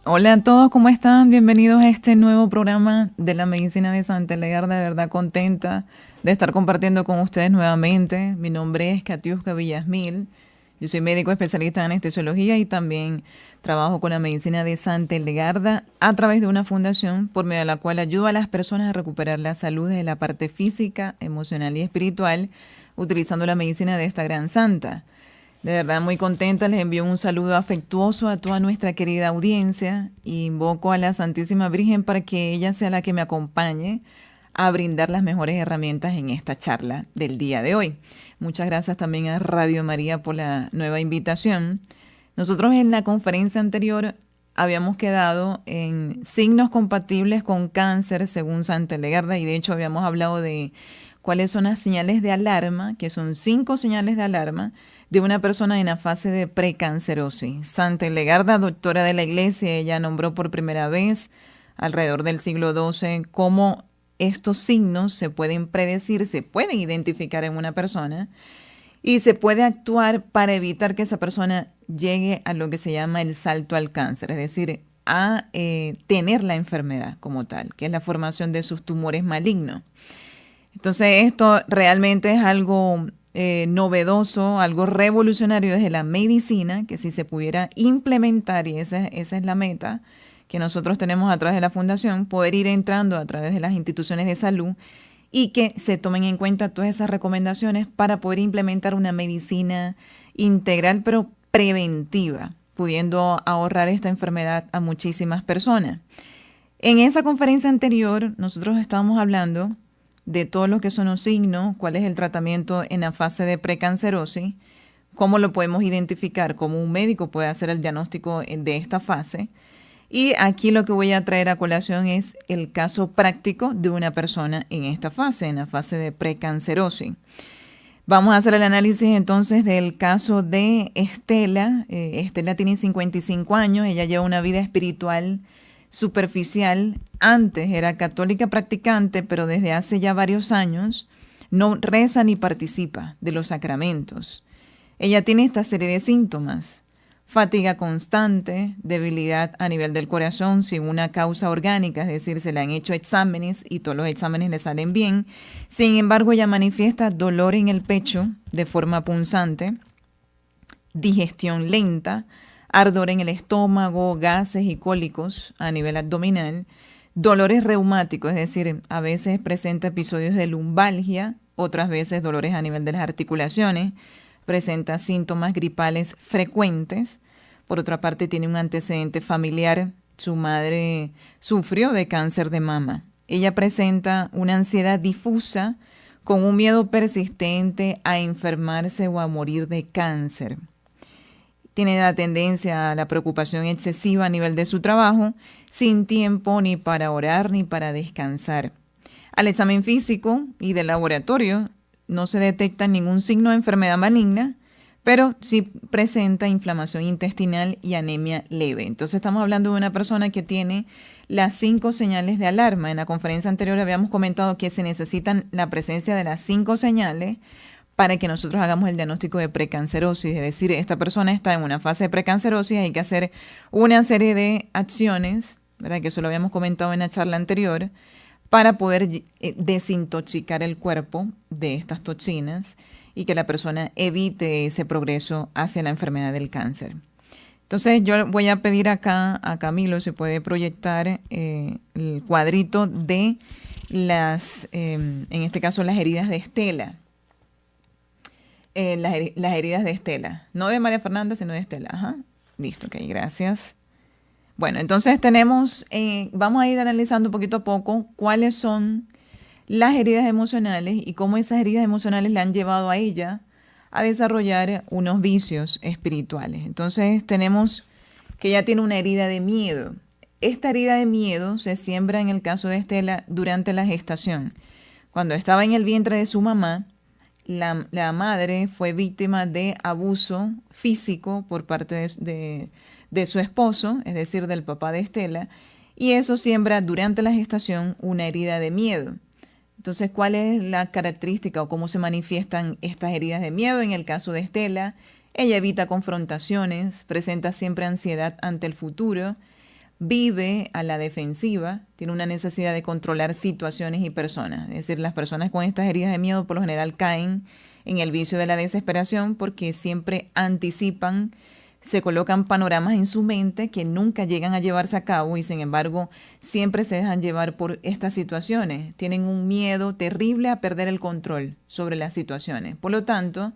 Hola a todos, ¿cómo están? Bienvenidos a este nuevo programa de la medicina de Santa Legarda. De verdad contenta de estar compartiendo con ustedes nuevamente. Mi nombre es Katiuska Villasmil. Yo soy médico especialista en anestesiología y también trabajo con la medicina de Santa Legarda a través de una fundación por medio de la cual ayudo a las personas a recuperar la salud desde la parte física, emocional y espiritual utilizando la medicina de esta gran santa. De verdad, muy contenta. Les envío un saludo afectuoso a toda nuestra querida audiencia. Invoco a la Santísima Virgen para que ella sea la que me acompañe a brindar las mejores herramientas en esta charla del día de hoy. Muchas gracias también a Radio María por la nueva invitación. Nosotros en la conferencia anterior habíamos quedado en signos compatibles con cáncer según Santa Legarda y de hecho habíamos hablado de cuáles son las señales de alarma, que son 5 señales de alarma de una persona en la fase de precancerosis. Santa Legarda, doctora de la Iglesia, ella nombró por primera vez alrededor del siglo XII cómo estos signos se pueden predecir, se pueden identificar en una persona y se puede actuar para evitar que esa persona llegue a lo que se llama el salto al cáncer, es decir, a tener la enfermedad como tal, que es la formación de sus tumores malignos. Entonces esto realmente es algo novedoso, algo revolucionario desde la medicina, que si se pudiera implementar, y esa es la meta que nosotros tenemos a través de la fundación, poder ir entrando a través de las instituciones de salud y que se tomen en cuenta todas esas recomendaciones para poder implementar una medicina integral pero preventiva, pudiendo ahorrar esta enfermedad a muchísimas personas. En esa conferencia anterior nosotros estábamos hablando de todo lo que son los signos, cuál es el tratamiento en la fase de precancerosis, cómo lo podemos identificar, cómo un médico puede hacer el diagnóstico de esta fase. Y aquí lo que voy a traer a colación es el caso práctico de una persona en esta fase, en la fase de precancerosis. Vamos a hacer el análisis entonces del caso de Estela. Estela tiene 55 años, ella lleva una vida espiritual superficial. Antes era católica practicante, pero desde hace ya varios años no reza ni participa de los sacramentos. Ella tiene esta serie de síntomas: fatiga constante, debilidad a nivel del corazón sin una causa orgánica, es decir, se le han hecho exámenes y todos los exámenes le salen bien. Sin embargo, ella manifiesta dolor en el pecho de forma punzante, digestión lenta, ardor en el estómago, gases y cólicos a nivel abdominal, dolores reumáticos, es decir, a veces presenta episodios de lumbalgia, otras veces dolores a nivel de las articulaciones, presenta síntomas gripales frecuentes. Por otra parte, tiene un antecedente familiar. Su madre sufrió de cáncer de mama. Ella presenta una ansiedad difusa con un miedo persistente a enfermarse o a morir de cáncer. Tiene la tendencia a la preocupación excesiva a nivel de su trabajo, sin tiempo ni para orar ni para descansar. Al examen físico y de laboratorio no se detecta ningún signo de enfermedad maligna, pero sí presenta inflamación intestinal y anemia leve. Entonces estamos hablando de una persona que tiene las 5 señales de alarma. En la conferencia anterior habíamos comentado que se necesitan la presencia de las 5 señales para que nosotros hagamos el diagnóstico de precancerosis. Es decir, esta persona está en una fase de precancerosis, hay que hacer una serie de acciones, ¿verdad? Que eso lo habíamos comentado en la charla anterior, para poder desintoxicar el cuerpo de estas toxinas y que la persona evite ese progreso hacia la enfermedad del cáncer. Entonces yo voy a pedir acá a Camilo si puede proyectar el cuadrito de en este caso las heridas de Estela. Las heridas de Estela, no de María Fernanda, sino de Estela. Ajá. Listo, ok, gracias. Bueno, entonces vamos a ir analizando poquito a poco cuáles son las heridas emocionales y cómo esas heridas emocionales le han llevado a ella a desarrollar unos vicios espirituales. Entonces tenemos que ella tiene una herida de miedo. Esta herida de miedo se siembra en el caso de Estela durante la gestación. Cuando estaba en el vientre de su mamá, la madre fue víctima de abuso físico por parte de su esposo, es decir, del papá de Estela, y eso siembra durante la gestación una herida de miedo. Entonces, ¿cuál es la característica o cómo se manifiestan estas heridas de miedo? En el caso de Estela, ella evita confrontaciones, presenta siempre ansiedad ante el futuro, vive a la defensiva, tiene una necesidad de controlar situaciones y personas. Es decir, las personas con estas heridas de miedo por lo general caen en el vicio de la desesperación porque siempre anticipan, se colocan panoramas en su mente que nunca llegan a llevarse a cabo y sin embargo siempre se dejan llevar por estas situaciones. Tienen un miedo terrible a perder el control sobre las situaciones. Por lo tanto,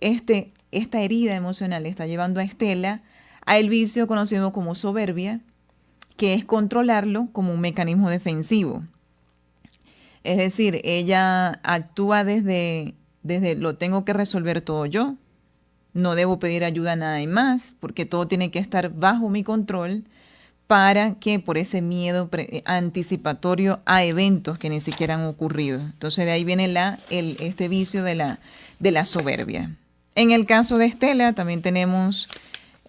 esta herida emocional está llevando a Estela a el vicio conocido como soberbia, que es controlarlo como un mecanismo defensivo. Es decir, ella actúa desde lo tengo que resolver todo yo, no debo pedir ayuda a nadie más, porque todo tiene que estar bajo mi control para que por ese miedo anticipatorio a eventos que ni siquiera han ocurrido. Entonces de ahí viene este vicio de la soberbia. En el caso de Estela también tenemos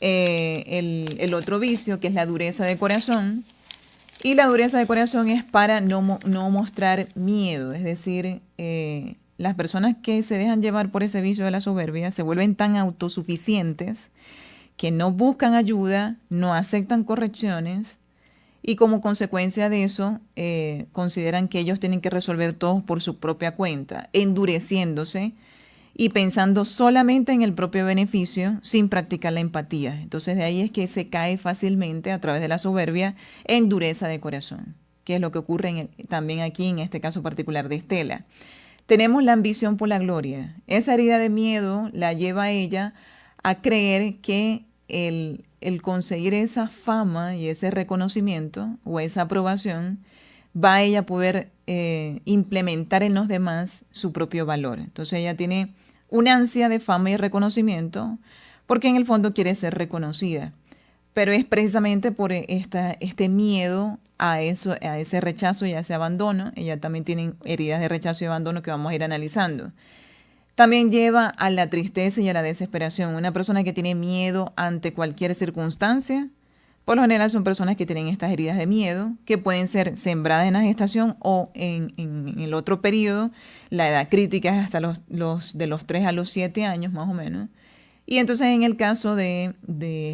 el otro vicio, que es la dureza de corazón. Y la dureza de corazón es para no mostrar miedo, es decir, las personas que se dejan llevar por ese vicio de la soberbia se vuelven tan autosuficientes que no buscan ayuda, no aceptan correcciones y como consecuencia de eso consideran que ellos tienen que resolver todo por su propia cuenta, endureciéndose y pensando solamente en el propio beneficio sin practicar la empatía. Entonces de ahí es que se cae fácilmente a través de la soberbia en dureza de corazón, que es lo que ocurre también aquí en este caso particular de Estela. Tenemos la ambición por la gloria. Esa herida de miedo la lleva a ella a creer que el conseguir esa fama y ese reconocimiento o esa aprobación va a ella poder implementar en los demás su propio valor. Entonces ella tiene una ansia de fama y reconocimiento porque en el fondo quiere ser reconocida, pero es precisamente por este miedo a ese rechazo y a ese abandono. Ella también tiene heridas de rechazo y abandono que vamos a ir analizando. También lleva a la tristeza y a la desesperación. Una persona que tiene miedo ante cualquier circunstancia, por lo general son personas que tienen estas heridas de miedo, que pueden ser sembradas en la gestación o en el otro periodo. La edad crítica es hasta de los 3 a los 7 años más o menos. Y entonces en el caso de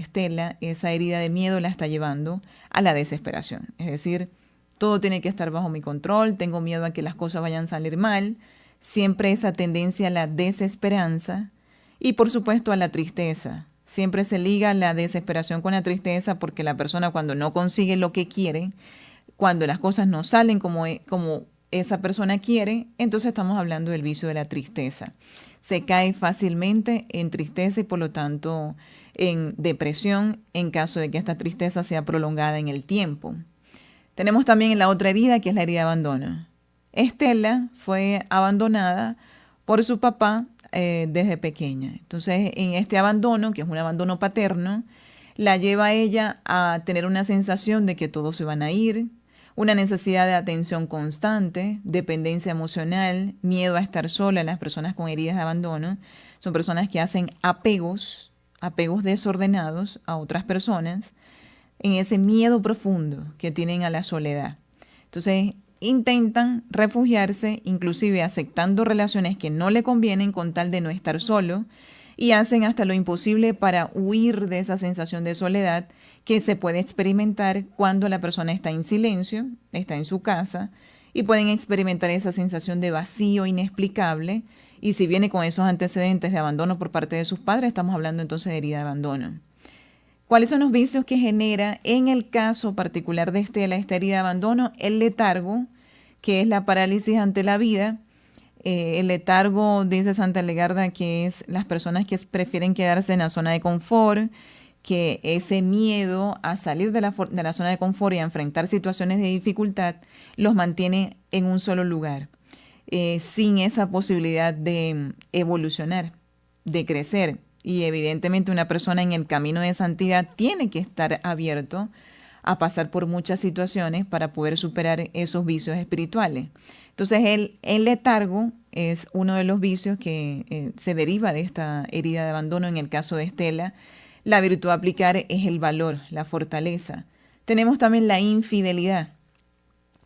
Estela, esa herida de miedo la está llevando a la desesperación. Es decir, todo tiene que estar bajo mi control, tengo miedo a que las cosas vayan a salir mal, siempre esa tendencia a la desesperanza y por supuesto a la tristeza. Siempre se liga la desesperación con la tristeza porque la persona cuando no consigue lo que quiere, cuando las cosas no salen como esa persona quiere, entonces estamos hablando del vicio de la tristeza. Se cae fácilmente en tristeza y por lo tanto en depresión en caso de que esta tristeza sea prolongada en el tiempo. Tenemos también la otra herida, que es la herida de abandono. Estela fue abandonada por su papá desde pequeña. Entonces, en este abandono, que es un abandono paterno, la lleva a ella a tener una sensación de que todos se van a ir, una necesidad de atención constante, dependencia emocional, miedo a estar sola. Las personas con heridas de abandono son personas que hacen apegos desordenados a otras personas, en ese miedo profundo que tienen a la soledad. Entonces, intentan refugiarse, inclusive aceptando relaciones que no le convienen con tal de no estar solo, y hacen hasta lo imposible para huir de esa sensación de soledad que se puede experimentar cuando la persona está en silencio, está en su casa, y pueden experimentar esa sensación de vacío inexplicable. Y si viene con esos antecedentes de abandono por parte de sus padres, estamos hablando entonces de herida de abandono. ¿Cuáles son los vicios que genera en el caso particular de Estela esta herida de abandono? El letargo, que es la parálisis ante la vida. El letargo, dice Santa Legarda, que es las personas que prefieren quedarse en la zona de confort, que ese miedo a salir de la zona de confort y a enfrentar situaciones de dificultad los mantiene en un solo lugar, sin esa posibilidad de evolucionar, de crecer. Y evidentemente una persona en el camino de santidad tiene que estar abierto a pasar por muchas situaciones para poder superar esos vicios espirituales. Entonces el letargo es uno de los vicios que se deriva de esta herida de abandono en el caso de Estela. La virtud a aplicar es el valor, la fortaleza. Tenemos también la infidelidad.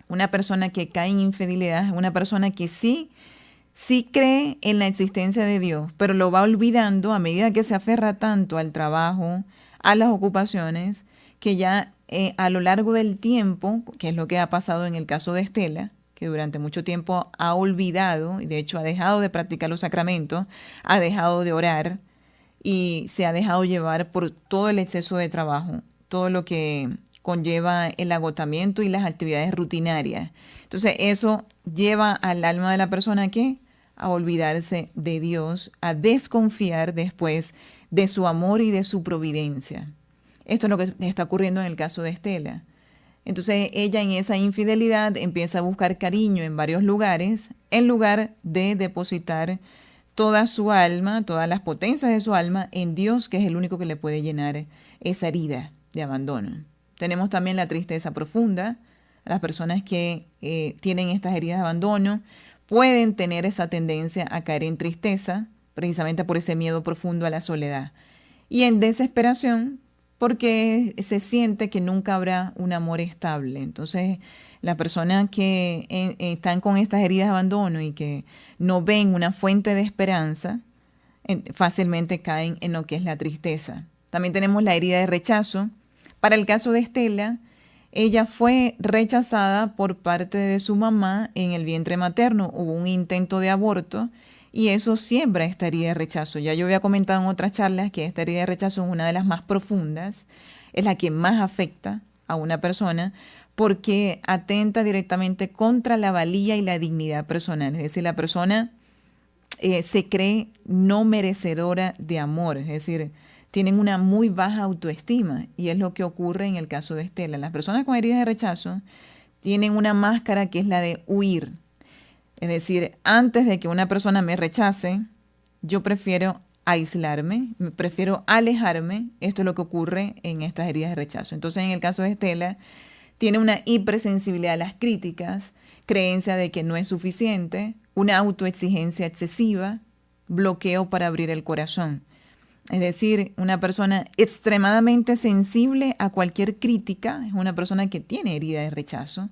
Una persona que cae en infidelidad es una persona que sí cree en la existencia de Dios, pero lo va olvidando a medida que se aferra tanto al trabajo, a las ocupaciones, que ya a lo largo del tiempo, que es lo que ha pasado en el caso de Estela, que durante mucho tiempo ha olvidado y de hecho ha dejado de practicar los sacramentos, ha dejado de orar y se ha dejado llevar por todo el exceso de trabajo, todo lo que conlleva el agotamiento y las actividades rutinarias. Entonces eso lleva al alma de la persona a olvidarse de Dios, a desconfiar después de su amor y de su providencia. Esto es lo que está ocurriendo en el caso de Estela. Entonces ella en esa infidelidad empieza a buscar cariño en varios lugares, en lugar de depositar toda su alma, todas las potencias de su alma en Dios, que es el único que le puede llenar esa herida de abandono. Tenemos también la tristeza profunda. Las personas que tienen estas heridas de abandono pueden tener esa tendencia a caer en tristeza, precisamente por ese miedo profundo a la soledad. Y en desesperación, porque se siente que nunca habrá un amor estable. Entonces, las personas que están con estas heridas de abandono y que no ven una fuente de esperanza, fácilmente caen en lo que es la tristeza. También tenemos la herida de rechazo. Para el caso de Estela, ella fue rechazada por parte de su mamá en el vientre materno. Hubo un intento de aborto y eso siembra esta herida de rechazo. Ya yo había comentado en otras charlas que esta herida de rechazo es una de las más profundas, es la que más afecta a una persona porque atenta directamente contra la valía y la dignidad personal. Es decir, la persona se cree no merecedora de amor, es decir, tienen una muy baja autoestima y es lo que ocurre en el caso de Estela. Las personas con heridas de rechazo tienen una máscara que es la de huir. Es decir, antes de que una persona me rechace, yo prefiero aislarme, prefiero alejarme. Esto es lo que ocurre en estas heridas de rechazo. Entonces, en el caso de Estela, tiene una hipersensibilidad a las críticas, creencia de que no es suficiente, una autoexigencia excesiva, bloqueo para abrir el corazón. Es decir, una persona extremadamente sensible a cualquier crítica, es una persona que tiene herida de rechazo.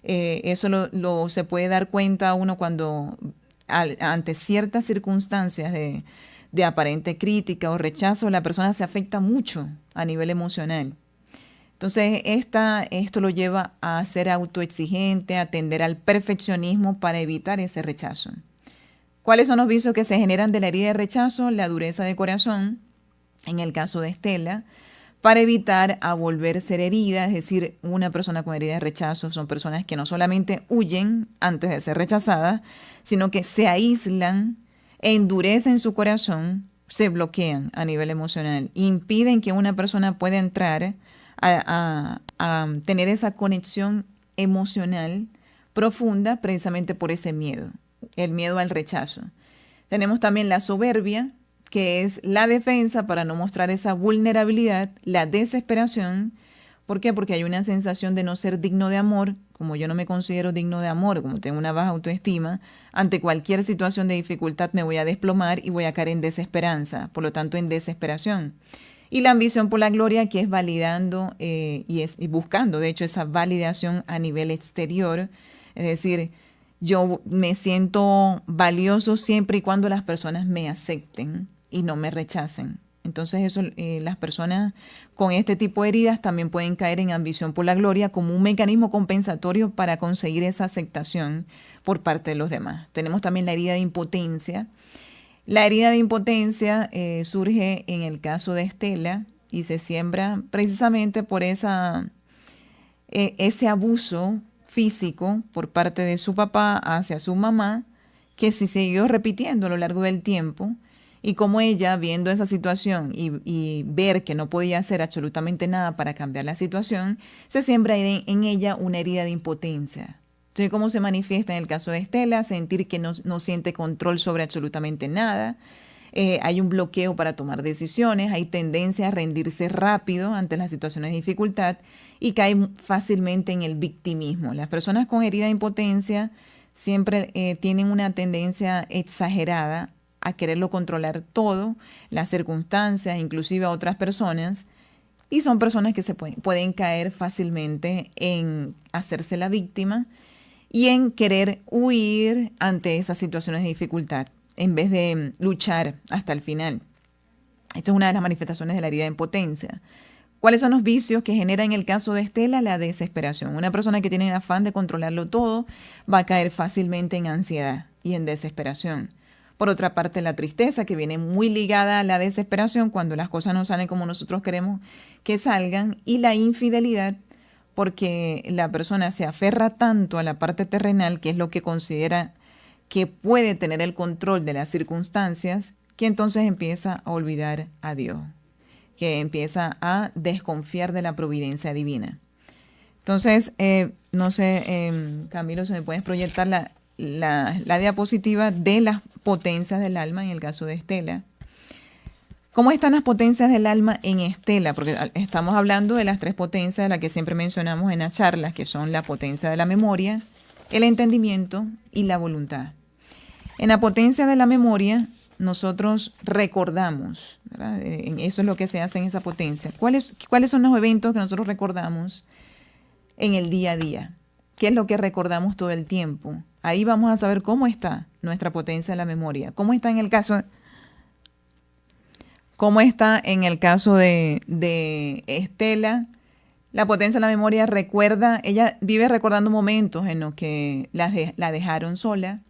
Eso se puede dar cuenta uno cuando ante ciertas circunstancias de aparente crítica o rechazo, la persona se afecta mucho a nivel emocional. Entonces, esto lo lleva a ser autoexigente, a tender al perfeccionismo para evitar ese rechazo. ¿Cuáles son los vicios que se generan de la herida de rechazo? La dureza de corazón, en el caso de Estela, para evitar a volver a ser herida, es decir, una persona con herida de rechazo son personas que no solamente huyen antes de ser rechazadas, sino que se aíslan, endurecen su corazón, se bloquean a nivel emocional, impiden que una persona pueda entrar a tener esa conexión emocional profunda precisamente por ese miedo, el miedo al rechazo. Tenemos también la soberbia, que es la defensa para no mostrar esa vulnerabilidad, la desesperación. ¿Por qué? Porque hay una sensación de no ser digno de amor. Como yo no me considero digno de amor, como tengo una baja autoestima, ante cualquier situación de dificultad me voy a desplomar y voy a caer en desesperanza, por lo tanto en desesperación. Y la ambición por la gloria, que es validando y buscando, de hecho, esa validación a nivel exterior. Es decir, yo me siento valioso siempre y cuando las personas me acepten y no me rechacen. Entonces eso, las personas con este tipo de heridas también pueden caer en ambición por la gloria como un mecanismo compensatorio para conseguir esa aceptación por parte de los demás. Tenemos también la herida de impotencia. La herida de impotencia surge en el caso de Estela y se siembra precisamente por ese abuso físico por parte de su papá hacia su mamá, que se siguió repitiendo a lo largo del tiempo, y como ella, viendo esa situación y ver que no podía hacer absolutamente nada para cambiar la situación, se siembra en ella una herida de impotencia. Entonces, ¿cómo se manifiesta en el caso de Estela? Sentir que no siente control sobre absolutamente nada. Hay un bloqueo para tomar decisiones, hay tendencia a rendirse rápido ante las situaciones de dificultad y cae fácilmente en el victimismo. Las personas con herida de impotencia siempre tienen una tendencia exagerada a quererlo controlar todo, las circunstancias, inclusive a otras personas, y son personas que pueden caer fácilmente en hacerse la víctima y en querer huir ante esas situaciones de dificultad, en vez de luchar hasta el final. Esto es una de las manifestaciones de la herida de impotencia. ¿Cuáles son los vicios que genera en el caso de Estela? La desesperación. Una persona que tiene el afán de controlarlo todo va a caer fácilmente en ansiedad y en desesperación. Por otra parte, la tristeza, que viene muy ligada a la desesperación cuando las cosas no salen como nosotros queremos que salgan. Y la infidelidad, porque la persona se aferra tanto a la parte terrenal, que es lo que considera que puede tener el control de las circunstancias, que entonces empieza a olvidar a Dios, que empieza a desconfiar de la providencia divina. Entonces, no sé, Camilo, si me puedes proyectar la diapositiva de las potencias del alma en el caso de Estela. ¿Cómo están las potencias del alma en Estela? Porque estamos hablando de las tres potencias de las que siempre mencionamos en las charlas, que son la potencia de la memoria, el entendimiento y la voluntad. En la potencia de la memoria, nosotros recordamos, ¿verdad? Eso es lo que se hace en esa potencia. ¿Cuáles son los eventos que nosotros recordamos en el día a día? ¿Qué es lo que recordamos todo el tiempo? Ahí vamos a saber cómo está nuestra potencia de la memoria. ¿Cómo está en el caso de Estela? La potencia de la memoria recuerda, ella vive recordando momentos en los que la dejaron sola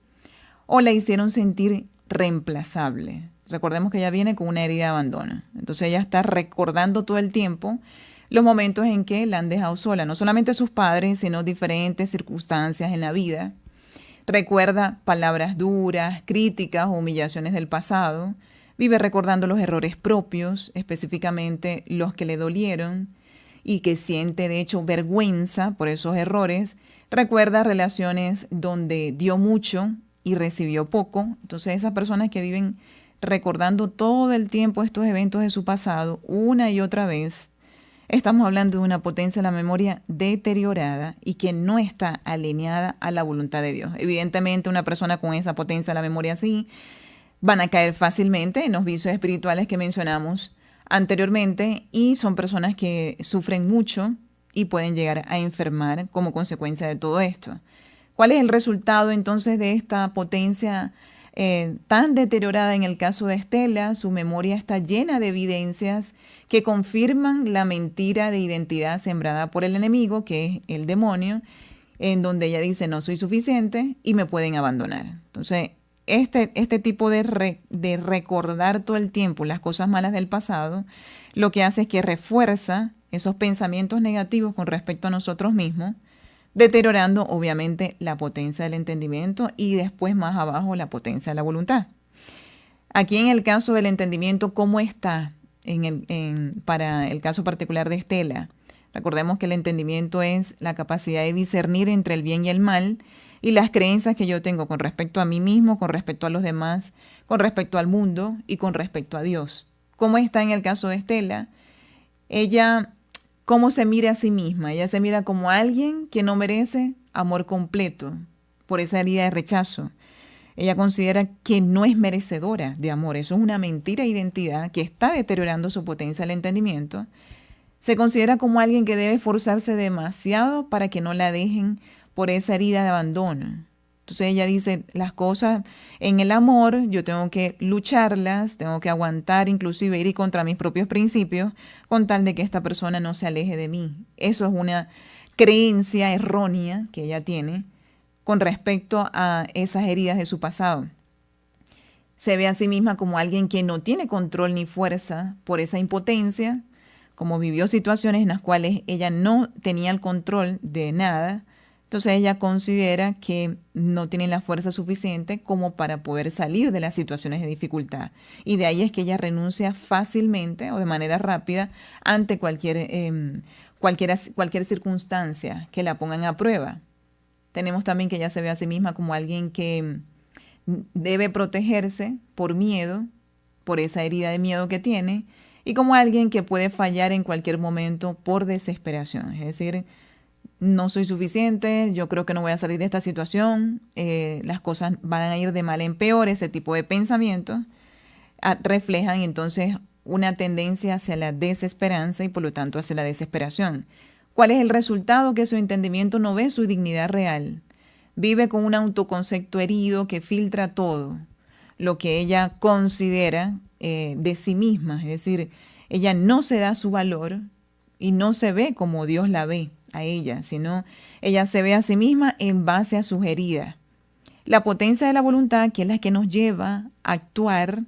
o la hicieron sentir reemplazable. Recordemos que ella viene con una herida de abandono. Entonces ella está recordando todo el tiempo los momentos en que la han dejado sola, no solamente sus padres, sino diferentes circunstancias en la vida. Recuerda palabras duras, críticas o humillaciones del pasado. Vive recordando los errores propios, específicamente los que le dolieron, y que siente de hecho vergüenza por esos errores. Recuerda relaciones donde dio mucho y recibió poco. Entonces esas personas que viven recordando todo el tiempo estos eventos de su pasado una y otra vez, estamos hablando de una potencia de la memoria deteriorada y que no está alineada a la voluntad de Dios. Evidentemente, una persona con esa potencia de la memoria así van a caer fácilmente en los vicios espirituales que mencionamos anteriormente, y son personas que sufren mucho y pueden llegar a enfermar como consecuencia de todo esto. ¿Cuál es el resultado entonces de esta potencia tan deteriorada en el caso de Estela? Su memoria está llena de evidencias que confirman la mentira de identidad sembrada por el enemigo, que es el demonio, en donde ella dice no soy suficiente y me pueden abandonar. Entonces, este tipo de recordar todo el tiempo las cosas malas del pasado, lo que hace es que refuerza esos pensamientos negativos con respecto a nosotros mismos, deteriorando obviamente la potencia del entendimiento y después más abajo la potencia de la voluntad. Aquí en el caso del entendimiento, ¿cómo está para el caso particular de Estela? Recordemos que el entendimiento es la capacidad de discernir entre el bien y el mal y las creencias que yo tengo con respecto a mí mismo, con respecto a los demás, con respecto al mundo y con respecto a Dios. ¿Cómo está en el caso de Estela? Ella, ¿cómo se mira a sí misma? Ella se mira como alguien que no merece amor completo por esa herida de rechazo. Ella considera que no es merecedora de amor. Eso es una mentira de identidad que está deteriorando su potencia del entendimiento. Se considera como alguien que debe esforzarse demasiado para que no la dejen por esa herida de abandono. Entonces ella dice, las cosas en el amor yo tengo que lucharlas, tengo que aguantar, inclusive ir contra mis propios principios con tal de que esta persona no se aleje de mí. Eso es una creencia errónea que ella tiene con respecto a esas heridas de su pasado. Se ve a sí misma como alguien que no tiene control ni fuerza por esa impotencia, como vivió situaciones en las cuales ella no tenía el control de nada. Entonces ella considera que no tiene la fuerza suficiente como para poder salir de las situaciones de dificultad. Y de ahí es que ella renuncia fácilmente o de manera rápida ante cualquier circunstancia que la pongan a prueba. Tenemos también que ella se ve a sí misma como alguien que debe protegerse por miedo, por esa herida de miedo que tiene, y como alguien que puede fallar en cualquier momento por desesperación. Es decir, no soy suficiente, yo creo que no voy a salir de esta situación, las cosas van a ir de mal en peor. Ese tipo de pensamientos reflejan entonces una tendencia hacia la desesperanza y por lo tanto hacia la desesperación. ¿Cuál es el resultado? Que su entendimiento no ve su dignidad real. Vive con un autoconcepto herido que filtra todo lo que ella considera de sí misma. Es decir, ella no se da su valor y no se ve como Dios la ve a ella, sino ella se ve a sí misma en base a sus heridas. La potencia de la voluntad, que es la que nos lleva a actuar,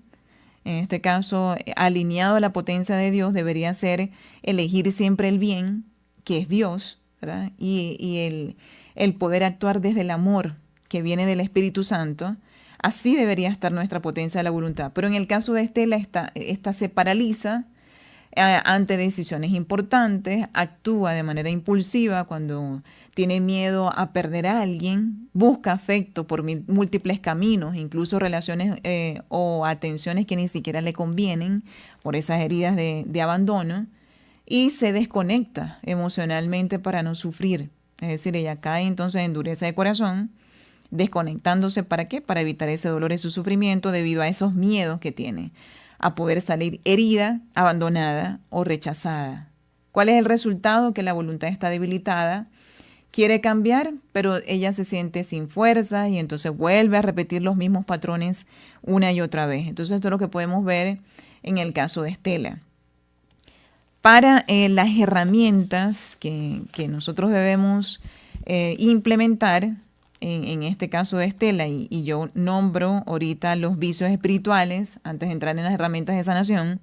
en este caso alineado a la potencia de Dios, debería ser elegir siempre el bien, que es Dios, ¿verdad? Y el poder actuar desde el amor que viene del Espíritu Santo. Así debería estar nuestra potencia de la voluntad. Pero en el caso de Estela, esta se paraliza ante decisiones importantes, actúa de manera impulsiva cuando tiene miedo a perder a alguien, busca afecto por múltiples caminos, incluso relaciones o atenciones que ni siquiera le convienen por esas heridas de abandono, y se desconecta emocionalmente para no sufrir. Es decir, ella cae entonces en dureza de corazón, desconectándose ¿para qué? Para evitar ese dolor y su sufrimiento debido a esos miedos que tiene a poder salir herida, abandonada o rechazada. ¿Cuál es el resultado? Que la voluntad está debilitada, quiere cambiar, pero ella se siente sin fuerza y entonces vuelve a repetir los mismos patrones una y otra vez. Entonces esto es lo que podemos ver en el caso de Estela. Para las herramientas que nosotros debemos implementar, en este caso de Estela, y yo nombro ahorita los vicios espirituales, antes de entrar en las herramientas de sanación.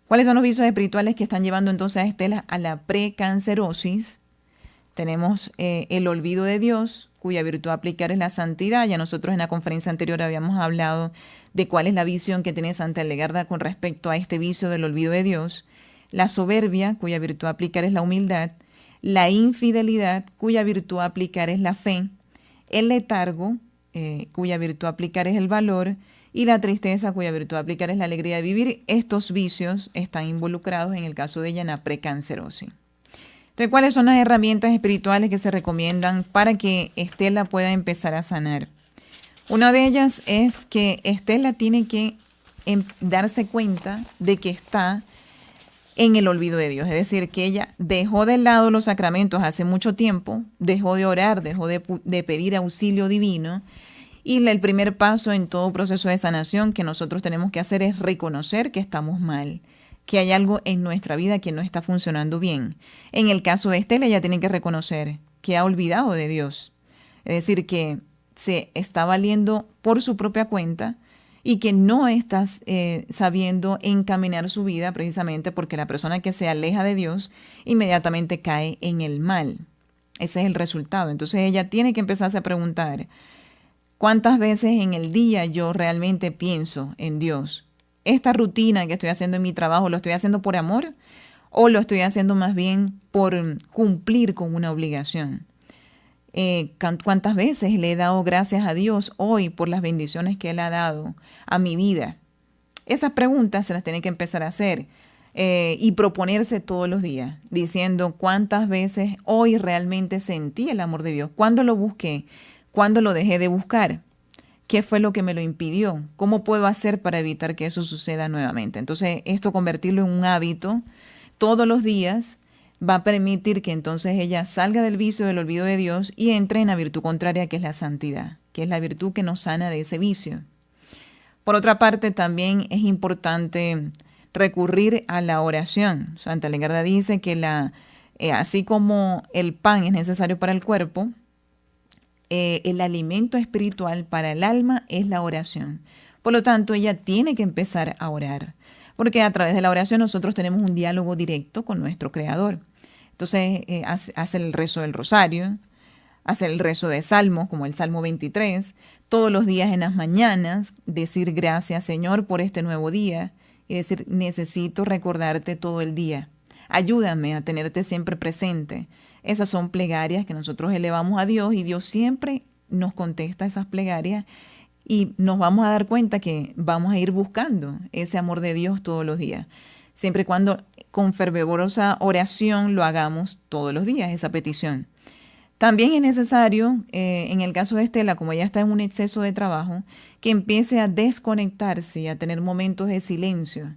¿Cuáles son los vicios espirituales que están llevando entonces a Estela a la precancerosis? Tenemos el olvido de Dios, cuya virtud a aplicar es la santidad. Ya nosotros en la conferencia anterior habíamos hablado de cuál es la visión que tiene Santa Hildegarda con respecto a este vicio del olvido de Dios. La soberbia, cuya virtud a aplicar es la humildad. La infidelidad, cuya virtud a aplicar es la fe. El letargo, cuya virtud a aplicar es el valor, y la tristeza, cuya virtud a aplicar es la alegría de vivir. Estos vicios están involucrados en el caso de ella en la precancerosis. Entonces, ¿cuáles son las herramientas espirituales que se recomiendan para que Estela pueda empezar a sanar? Una de ellas es que Estela tiene que darse cuenta de que está en el olvido de Dios, es decir, que ella dejó de lado los sacramentos hace mucho tiempo, dejó de orar, dejó de pedir auxilio divino, y el primer paso en todo proceso de sanación que nosotros tenemos que hacer es reconocer que estamos mal, que hay algo en nuestra vida que no está funcionando bien. En el caso de Estela, ella tiene que reconocer que ha olvidado de Dios, es decir, que se está valiendo por su propia cuenta, y que no estás sabiendo encaminar su vida precisamente porque la persona que se aleja de Dios inmediatamente cae en el mal. Ese es el resultado. Entonces ella tiene que empezarse a preguntar, ¿cuántas veces en el día yo realmente pienso en Dios? ¿Esta rutina que estoy haciendo en mi trabajo lo estoy haciendo por amor o lo estoy haciendo más bien por cumplir con una obligación? ¿Cuántas veces le he dado gracias a Dios hoy por las bendiciones que Él ha dado a mi vida? Esas preguntas se las tiene que empezar a hacer y proponerse todos los días, diciendo cuántas veces hoy realmente sentí el amor de Dios, cuándo lo busqué, cuándo lo dejé de buscar, qué fue lo que me lo impidió, cómo puedo hacer para evitar que eso suceda nuevamente. Entonces, esto convertirlo en un hábito todos los días va a permitir que entonces ella salga del vicio del olvido de Dios y entre en la virtud contraria, que es la santidad, que es la virtud que nos sana de ese vicio. Por otra parte, también es importante recurrir a la oración. Santa Hildegarda dice que así como el pan es necesario para el cuerpo, el alimento espiritual para el alma es la oración. Por lo tanto, ella tiene que empezar a orar, porque a través de la oración nosotros tenemos un diálogo directo con nuestro Creador. Entonces hace el rezo del rosario, hace el rezo de salmos, como el Salmo 23, todos los días en las mañanas, decir gracias Señor por este nuevo día, y decir necesito recordarte todo el día, ayúdame a tenerte siempre presente. Esas son plegarias que nosotros elevamos a Dios y Dios siempre nos contesta esas plegarias y nos vamos a dar cuenta que vamos a ir buscando ese amor de Dios todos los días. Siempre y cuando con fervorosa oración lo hagamos todos los días, esa petición. También es necesario, en el caso de Estela, como ella está en un exceso de trabajo, que empiece a desconectarse y a tener momentos de silencio,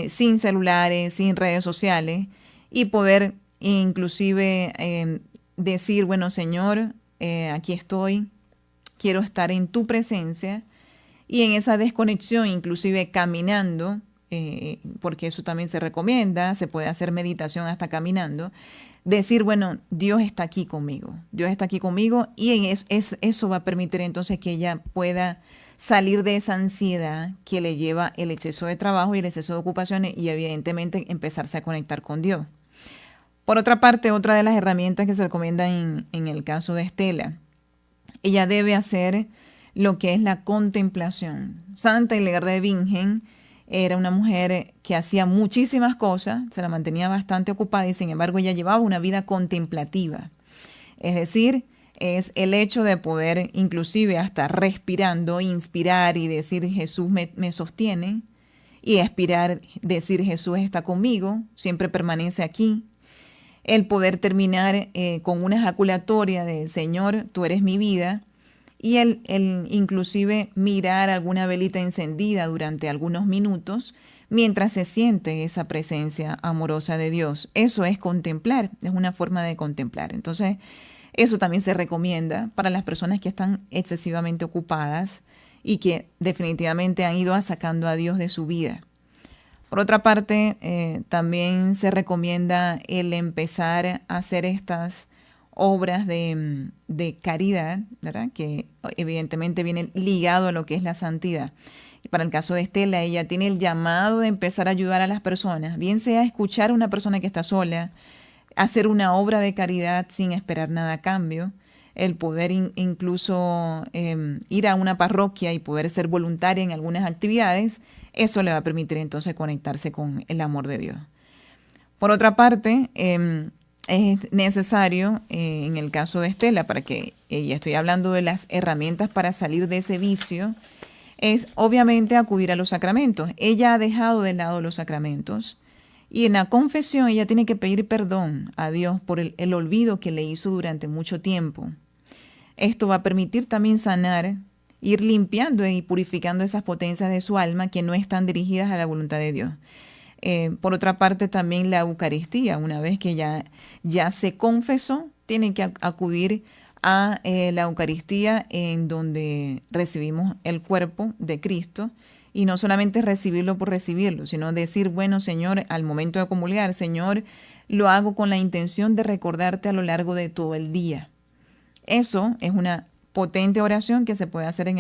sin celulares, sin redes sociales, y poder inclusive decir, bueno, Señor, aquí estoy, quiero estar en tu presencia, y en esa desconexión, inclusive caminando, porque eso también se recomienda, se puede hacer meditación hasta caminando, decir, bueno, Dios está aquí conmigo, Dios está aquí conmigo, y eso va a permitir entonces que ella pueda salir de esa ansiedad que le lleva el exceso de trabajo y el exceso de ocupaciones, y evidentemente empezarse a conectar con Dios. Por otra parte, otra de las herramientas que se recomienda en el caso de Estela, ella debe hacer lo que es la contemplación. Santa Hildegarda de Bingen era una mujer que hacía muchísimas cosas, se la mantenía bastante ocupada, y sin embargo ella llevaba una vida contemplativa. Es decir, es el hecho de poder inclusive hasta respirando, inspirar y decir Jesús me sostiene, y expirar, decir Jesús está conmigo, siempre permanece aquí. El poder terminar con una ejaculatoria de Señor, tú eres mi vida, y el inclusive mirar alguna velita encendida durante algunos minutos mientras se siente esa presencia amorosa de Dios. Eso es contemplar, es una forma de contemplar. Entonces, eso también se recomienda para las personas que están excesivamente ocupadas y que definitivamente han ido sacando a Dios de su vida. Por otra parte, también se recomienda el empezar a hacer estas obras de caridad, ¿verdad? Que evidentemente viene ligado a lo que es la santidad. Y para el caso de Estela, ella tiene el llamado de empezar a ayudar a las personas, bien sea escuchar a una persona que está sola, hacer una obra de caridad sin esperar nada a cambio, el poder incluso ir a una parroquia y poder ser voluntaria en algunas actividades. Eso le va a permitir entonces conectarse con el amor de Dios. Por otra parte, es necesario, en el caso de Estela, para que, ya estoy hablando de las herramientas para salir de ese vicio, es obviamente acudir a los sacramentos. Ella ha dejado de lado los sacramentos, y en la confesión ella tiene que pedir perdón a Dios por el olvido que le hizo durante mucho tiempo. Esto va a permitir también sanar, ir limpiando y purificando esas potencias de su alma que no están dirigidas a la voluntad de Dios. Por otra parte, también la Eucaristía, una vez que ya se confesó, tiene que acudir a la Eucaristía, en donde recibimos el cuerpo de Cristo, y no solamente recibirlo por recibirlo, sino decir, bueno, Señor, al momento de comulgar, Señor, lo hago con la intención de recordarte a lo largo de todo el día. Eso es una potente oración que se puede hacer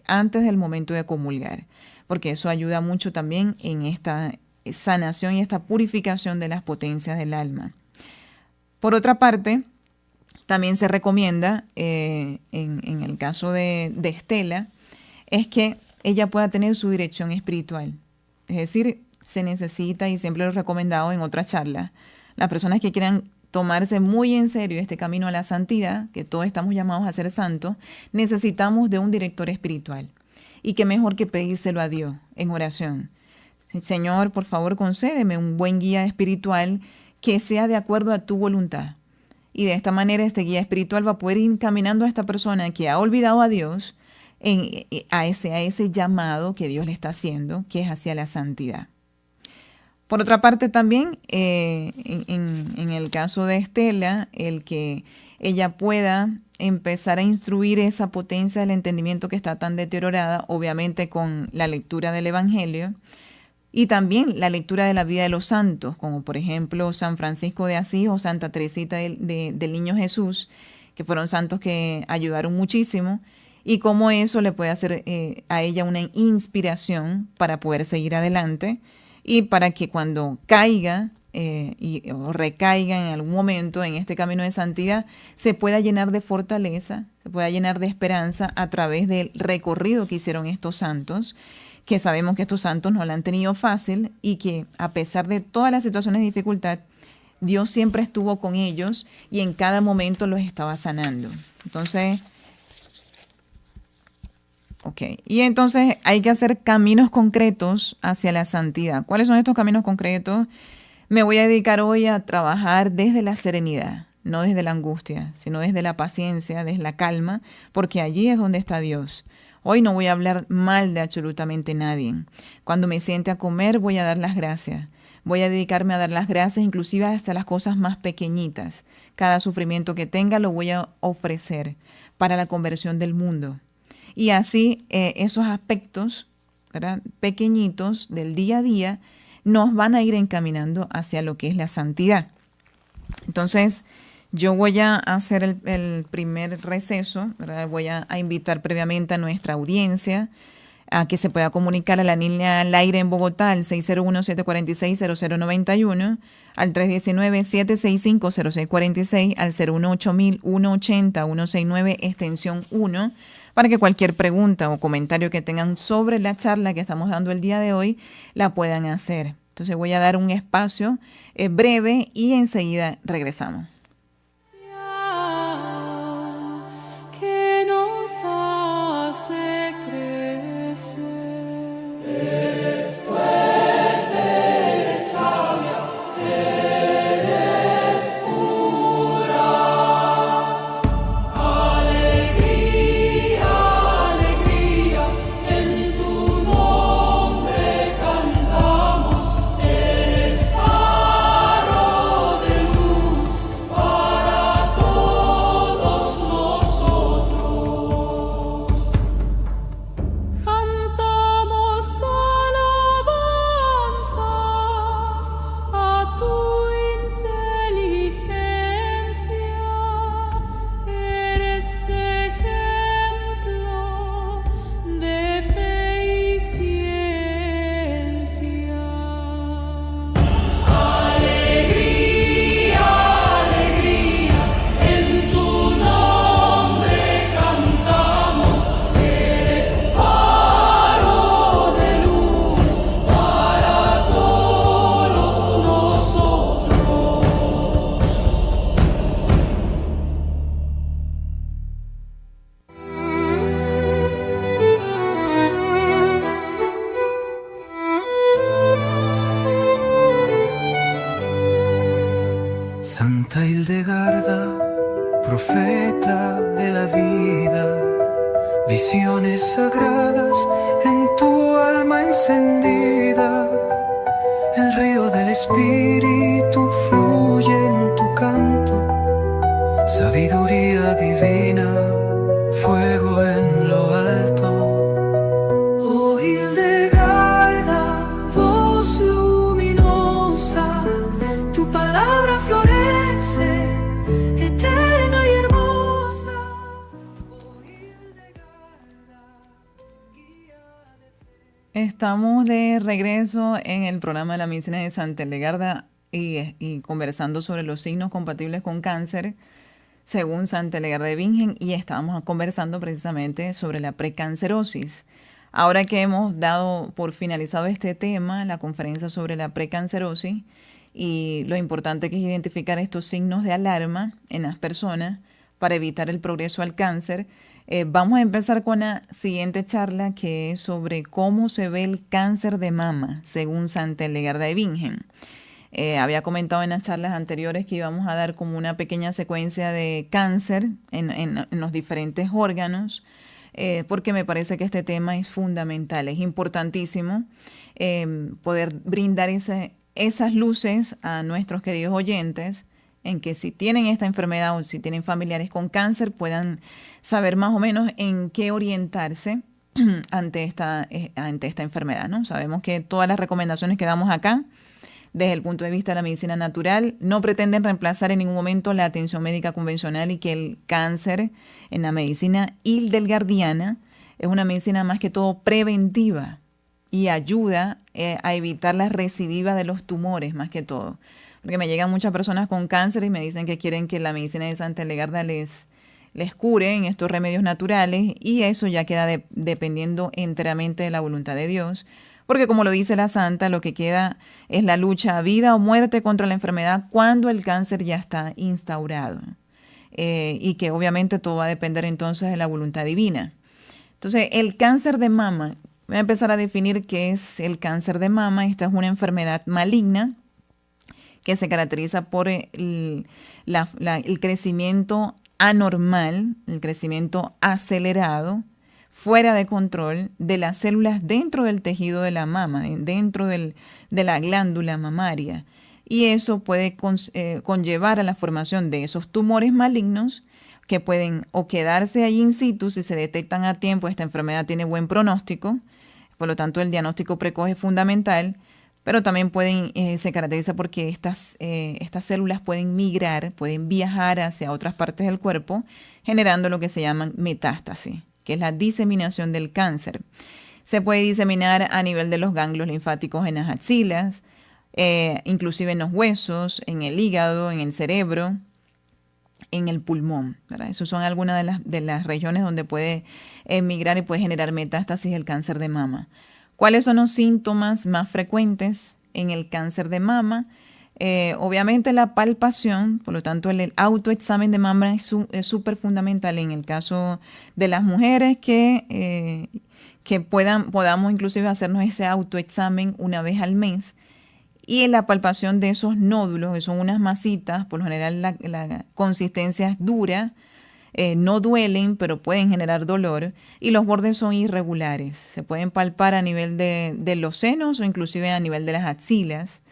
antes del momento de comulgar, porque eso ayuda mucho también en esta sanación y esta purificación de las potencias del alma. Por otra parte, también se recomienda, en el caso de Estela, es que ella pueda tener su dirección espiritual. Es decir, se necesita, y siempre lo he recomendado en otras charlas, las personas que quieran tomarse muy en serio este camino a la santidad, que todos estamos llamados a ser santos, necesitamos de un director espiritual. Y qué mejor que pedírselo a Dios en oración. Señor, por favor, concédeme un buen guía espiritual que sea de acuerdo a tu voluntad. Y de esta manera este guía espiritual va a poder ir encaminando a esta persona que ha olvidado a Dios a ese llamado que Dios le está haciendo, que es hacia la santidad. Por otra parte también, en el caso de Estela, el que ella pueda empezar a instruir esa potencia del entendimiento que está tan deteriorada, obviamente con la lectura del Evangelio, y también la lectura de la vida de los santos, como por ejemplo San Francisco de Asís o Santa Teresita del Niño Jesús, que fueron santos que ayudaron muchísimo, y cómo eso le puede hacer a ella una inspiración para poder seguir adelante, y para que cuando caiga o recaiga en algún momento en este camino de santidad, se pueda llenar de fortaleza, se pueda llenar de esperanza a través del recorrido que hicieron estos santos, que sabemos que estos santos no la han tenido fácil, y que a pesar de todas las situaciones de dificultad, Dios siempre estuvo con ellos y en cada momento los estaba sanando. Entonces, y entonces hay que hacer caminos concretos hacia la santidad. ¿Cuáles son estos caminos concretos? Me voy a dedicar hoy a trabajar desde la serenidad, no desde la angustia, sino desde la paciencia, desde la calma, porque allí es donde está Dios. Hoy no voy a hablar mal de absolutamente nadie. Cuando me siente a comer, voy a dar las gracias. Voy a dedicarme a dar las gracias, inclusive hasta las cosas más pequeñitas. Cada sufrimiento que tenga lo voy a ofrecer para la conversión del mundo. Y así esos aspectos, ¿verdad?, pequeñitos del día a día, nos van a ir encaminando hacia lo que es la santidad. Entonces, yo voy a hacer el primer receso, ¿verdad? Voy a invitar previamente a nuestra audiencia a que se pueda comunicar a la línea al aire en Bogotá al 601-746-0091, al 319-765-0646, al 018-180-169, extensión 1, para que cualquier pregunta o comentario que tengan sobre la charla que estamos dando el día de hoy la puedan hacer. Entonces voy a dar un espacio breve y enseguida regresamos. Que nos hace crecer. Eres fuerte, eres sabia, eres pura. Alegría, alegría, en tu nombre cantamos. Eres faro de luz para todos nosotros. Cantamos alabanzas a tu inteligencia. Eres ejemplo de fe y ciencia. Alegría, alegría, en tu nombre cantamos. Eres faro de luz para todos nosotros. Santa Hildegarda, profeta de la vida, visiones sagradas en tu alma encendida, el río del Espíritu fluye en tu canto, sabiduría divina, fuego en lo alto. Oh Hildegarda, voz luminosa, tu palabra florece, eterna y hermosa. Oh Hildegarda, guía de fe. Estamos de regreso en el programa de la Medicina de Santa Hildegarda y conversando sobre los signos compatibles con cáncer según Santa Hildegarda de Bingen, y estábamos conversando precisamente sobre la precancerosis. Ahora que hemos dado por finalizado este tema, la conferencia sobre la precancerosis y lo importante que es identificar estos signos de alarma en las personas para evitar el progreso al cáncer, vamos a empezar con la siguiente charla, que es sobre cómo se ve el cáncer de mama según Santa Hildegarda de Bingen. Había comentado en las charlas anteriores que íbamos a dar como una pequeña secuencia de cáncer en los diferentes órganos, porque me parece que este tema es fundamental, es importantísimo poder brindar esas luces a nuestros queridos oyentes, en que si tienen esta enfermedad o si tienen familiares con cáncer puedan saber más o menos en qué orientarse ante esta enfermedad, ¿no? Sabemos que todas las recomendaciones que damos acá, desde el punto de vista de la medicina natural, no pretenden reemplazar en ningún momento la atención médica convencional, y que el cáncer en la medicina hildegardiana es una medicina más que todo preventiva y ayuda a evitar la recidiva de los tumores más que todo. Porque me llegan muchas personas con cáncer y me dicen que quieren que la medicina de Santa Hildegarda les cure en estos remedios naturales, y eso ya queda dependiendo enteramente de la voluntad de Dios. Porque como lo dice la santa, lo que queda es la lucha a vida o muerte contra la enfermedad cuando el cáncer ya está instaurado. Y que obviamente todo va a depender entonces de la voluntad divina. Entonces, el cáncer de mama, voy a empezar a definir qué es el cáncer de mama. Esta es una enfermedad maligna que se caracteriza por el crecimiento anormal, el crecimiento acelerado, fuera de control de las células dentro del tejido de la mama, dentro de la glándula mamaria. Y eso puede conllevar a la formación de esos tumores malignos que pueden o quedarse ahí in situ si se detectan a tiempo. Esta enfermedad tiene buen pronóstico, Por lo tanto, el diagnóstico precoz es fundamental, pero también se caracteriza porque estas células pueden migrar, pueden viajar hacia otras partes del cuerpo, generando lo que se llaman metástasis, que es la diseminación del cáncer. Se puede diseminar a nivel de los ganglios linfáticos en las axilas, inclusive en los huesos, en el hígado, en el cerebro, en el pulmón, ¿verdad? Esas son algunas de las regiones donde puede migrar y puede generar metástasis el cáncer de mama. ¿Cuáles son los síntomas más frecuentes en el cáncer de mama? Obviamente la palpación, por lo tanto el autoexamen de mama es súper fundamental en el caso de las mujeres que podamos inclusive hacernos ese autoexamen una vez al mes. Y en la palpación de esos nódulos, que son unas masitas, por lo general la consistencia es dura, no duelen, pero pueden generar dolor, y los bordes son irregulares. Se pueden palpar a nivel de los senos o inclusive a nivel de las axilas.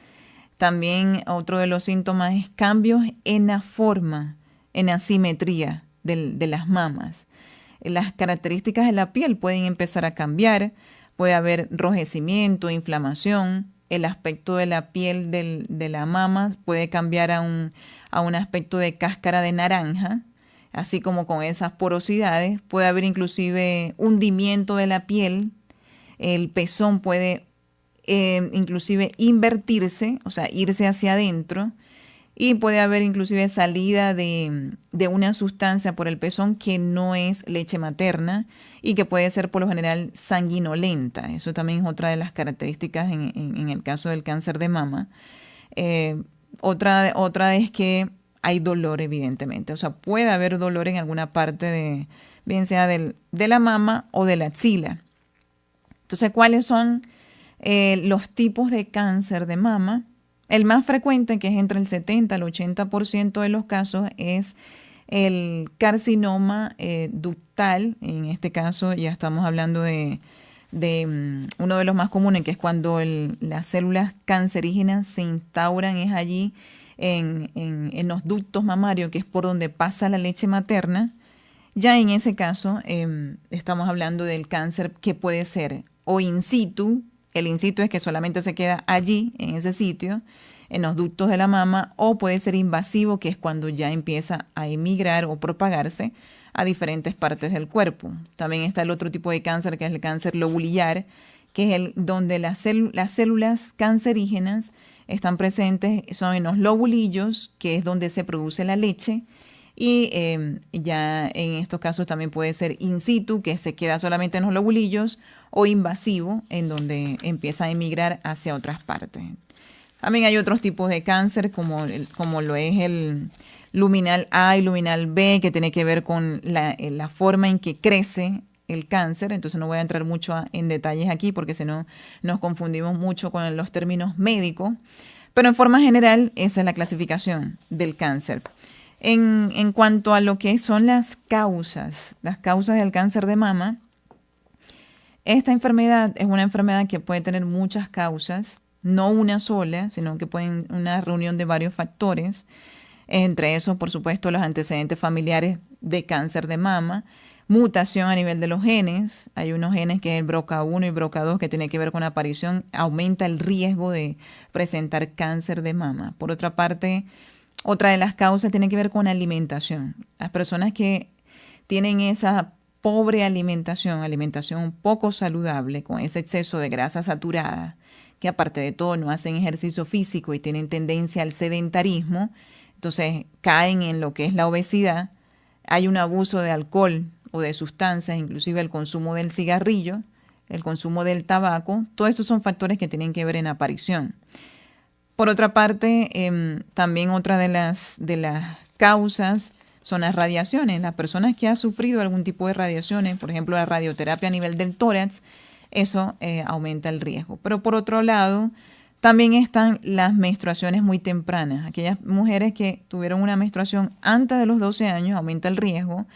También otro de los síntomas es cambios en la forma, en la simetría de las mamas. Las características de la piel pueden empezar a cambiar, puede haber enrojecimiento, inflamación. El aspecto de la piel de la mama puede cambiar a un aspecto de cáscara de naranja, así como con esas porosidades. Puede haber inclusive hundimiento de la piel. El pezón puede inclusive invertirse, o sea, irse hacia adentro. Y puede haber inclusive salida de una sustancia por el pezón que no es leche materna y que puede ser por lo general sanguinolenta. Eso también es otra de las características en el caso del cáncer de mama. Otra es que hay dolor, evidentemente. O sea, puede haber dolor en alguna parte bien sea de la mama o de la axila. Entonces, ¿cuáles son los tipos de cáncer de mama? El más frecuente, que es entre el 70 al 80% de los casos, es el carcinoma ductal. En este caso ya estamos hablando de uno de los más comunes, que es cuando las células cancerígenas se instauran, es allí en los ductos mamarios, que es por donde pasa la leche materna. Ya en ese caso estamos hablando del cáncer que puede ser o in situ. El in situ es que solamente se queda allí, en ese sitio, en los ductos de la mama, o puede ser invasivo, que es cuando ya empieza a emigrar o propagarse a diferentes partes del cuerpo. También está el otro tipo de cáncer, que es el cáncer lobulillar, que es donde las células cancerígenas están presentes, son en los lobulillos, que es donde se produce la leche, y ya en estos casos también puede ser in situ, que se queda solamente en los lobulillos, o invasivo, en donde empieza a emigrar hacia otras partes. También hay otros tipos de cáncer, como lo es el luminal A y luminal B, que tiene que ver con la forma en que crece el cáncer. Entonces no voy a entrar mucho en detalles aquí, porque si no nos confundimos mucho con los términos médicos. Pero en forma general, esa es la clasificación del cáncer. En cuanto a lo que son las causas del cáncer de mama, esta enfermedad es una enfermedad que puede tener muchas causas, no una sola, sino que pueden una reunión de varios factores. Entre esos, por supuesto, los antecedentes familiares de cáncer de mama, mutación a nivel de los genes. Hay unos genes que es el BRCA1 y BRCA2 que tiene que ver con la aparición, aumenta el riesgo de presentar cáncer de mama. Por otra parte, otra de las causas tiene que ver con alimentación. Las personas que tienen esa pobre alimentación poco saludable, con ese exceso de grasa saturada, que aparte de todo no hacen ejercicio físico y tienen tendencia al sedentarismo, entonces caen en lo que es la obesidad. Hay un abuso de alcohol o de sustancias, inclusive el consumo del cigarrillo, el consumo del tabaco. Todos estos son factores que tienen que ver en aparición. Por otra parte, también otra de las causas son las radiaciones. Las personas que han sufrido algún tipo de radiaciones, por ejemplo la radioterapia a nivel del tórax, eso aumenta el riesgo. Pero por otro lado, también están las menstruaciones muy tempranas. Aquellas mujeres que tuvieron una menstruación antes de los 12 años, aumenta el riesgo.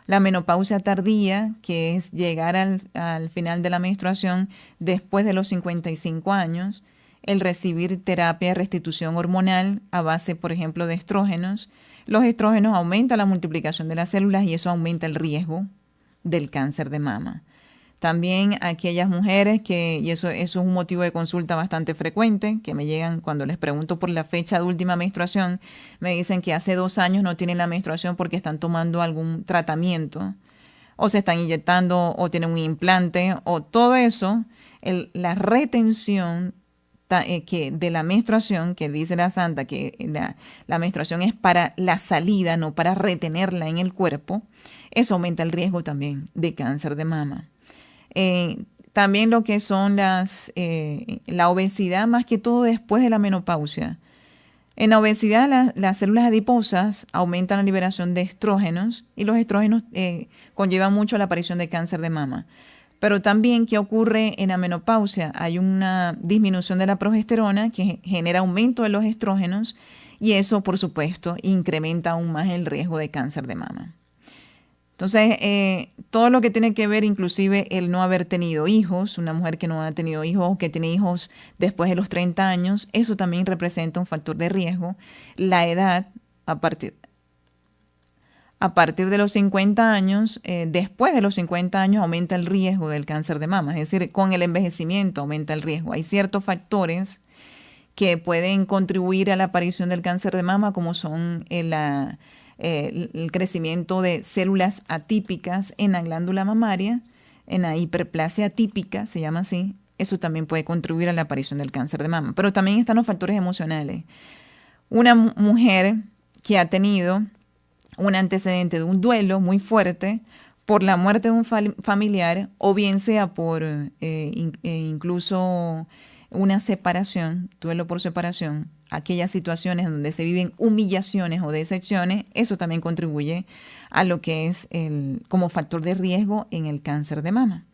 La menopausia tardía, que es llegar al final de la menstruación después de los 55 años. El recibir terapia de restitución hormonal a base, por ejemplo, de estrógenos. Los estrógenos aumentan la multiplicación de las células y eso aumenta el riesgo del cáncer de mama. También aquellas mujeres y eso es un motivo de consulta bastante frecuente, que me llegan cuando les pregunto por la fecha de última menstruación, me dicen que hace 2 años no tienen la menstruación porque están tomando algún tratamiento, o se están inyectando, o tienen un implante, o todo eso, la retención de la menstruación, que dice la santa, que la menstruación es para la salida, no para retenerla en el cuerpo, eso aumenta el riesgo también de cáncer de mama. También lo que son la obesidad, más que todo después de la menopausia. En la obesidad, las células adiposas aumentan la liberación de estrógenos y los estrógenos conllevan mucho la aparición de cáncer de mama. Pero también, ¿qué ocurre en la menopausia? Hay una disminución de la progesterona que genera aumento de los estrógenos y eso, por supuesto, incrementa aún más el riesgo de cáncer de mama. Entonces, todo lo que tiene que ver, inclusive el no haber tenido hijos, una mujer que no ha tenido hijos o que tiene hijos después de los 30 años, eso también representa un factor de riesgo. La edad, a partir de los 50 años, después de los 50 años aumenta el riesgo del cáncer de mama, es decir, con el envejecimiento aumenta el riesgo. Hay ciertos factores que pueden contribuir a la aparición del cáncer de mama, como son el crecimiento de células atípicas en la glándula mamaria, en la hiperplasia atípica, se llama así. Eso también puede contribuir a la aparición del cáncer de mama. Pero también están los factores emocionales. Una mujer que ha tenido un antecedente de un duelo muy fuerte por la muerte de un familiar, o bien sea por incluso una separación, duelo por separación, aquellas situaciones donde se viven humillaciones o decepciones, eso también contribuye a lo que es como factor de riesgo en el cáncer de mama.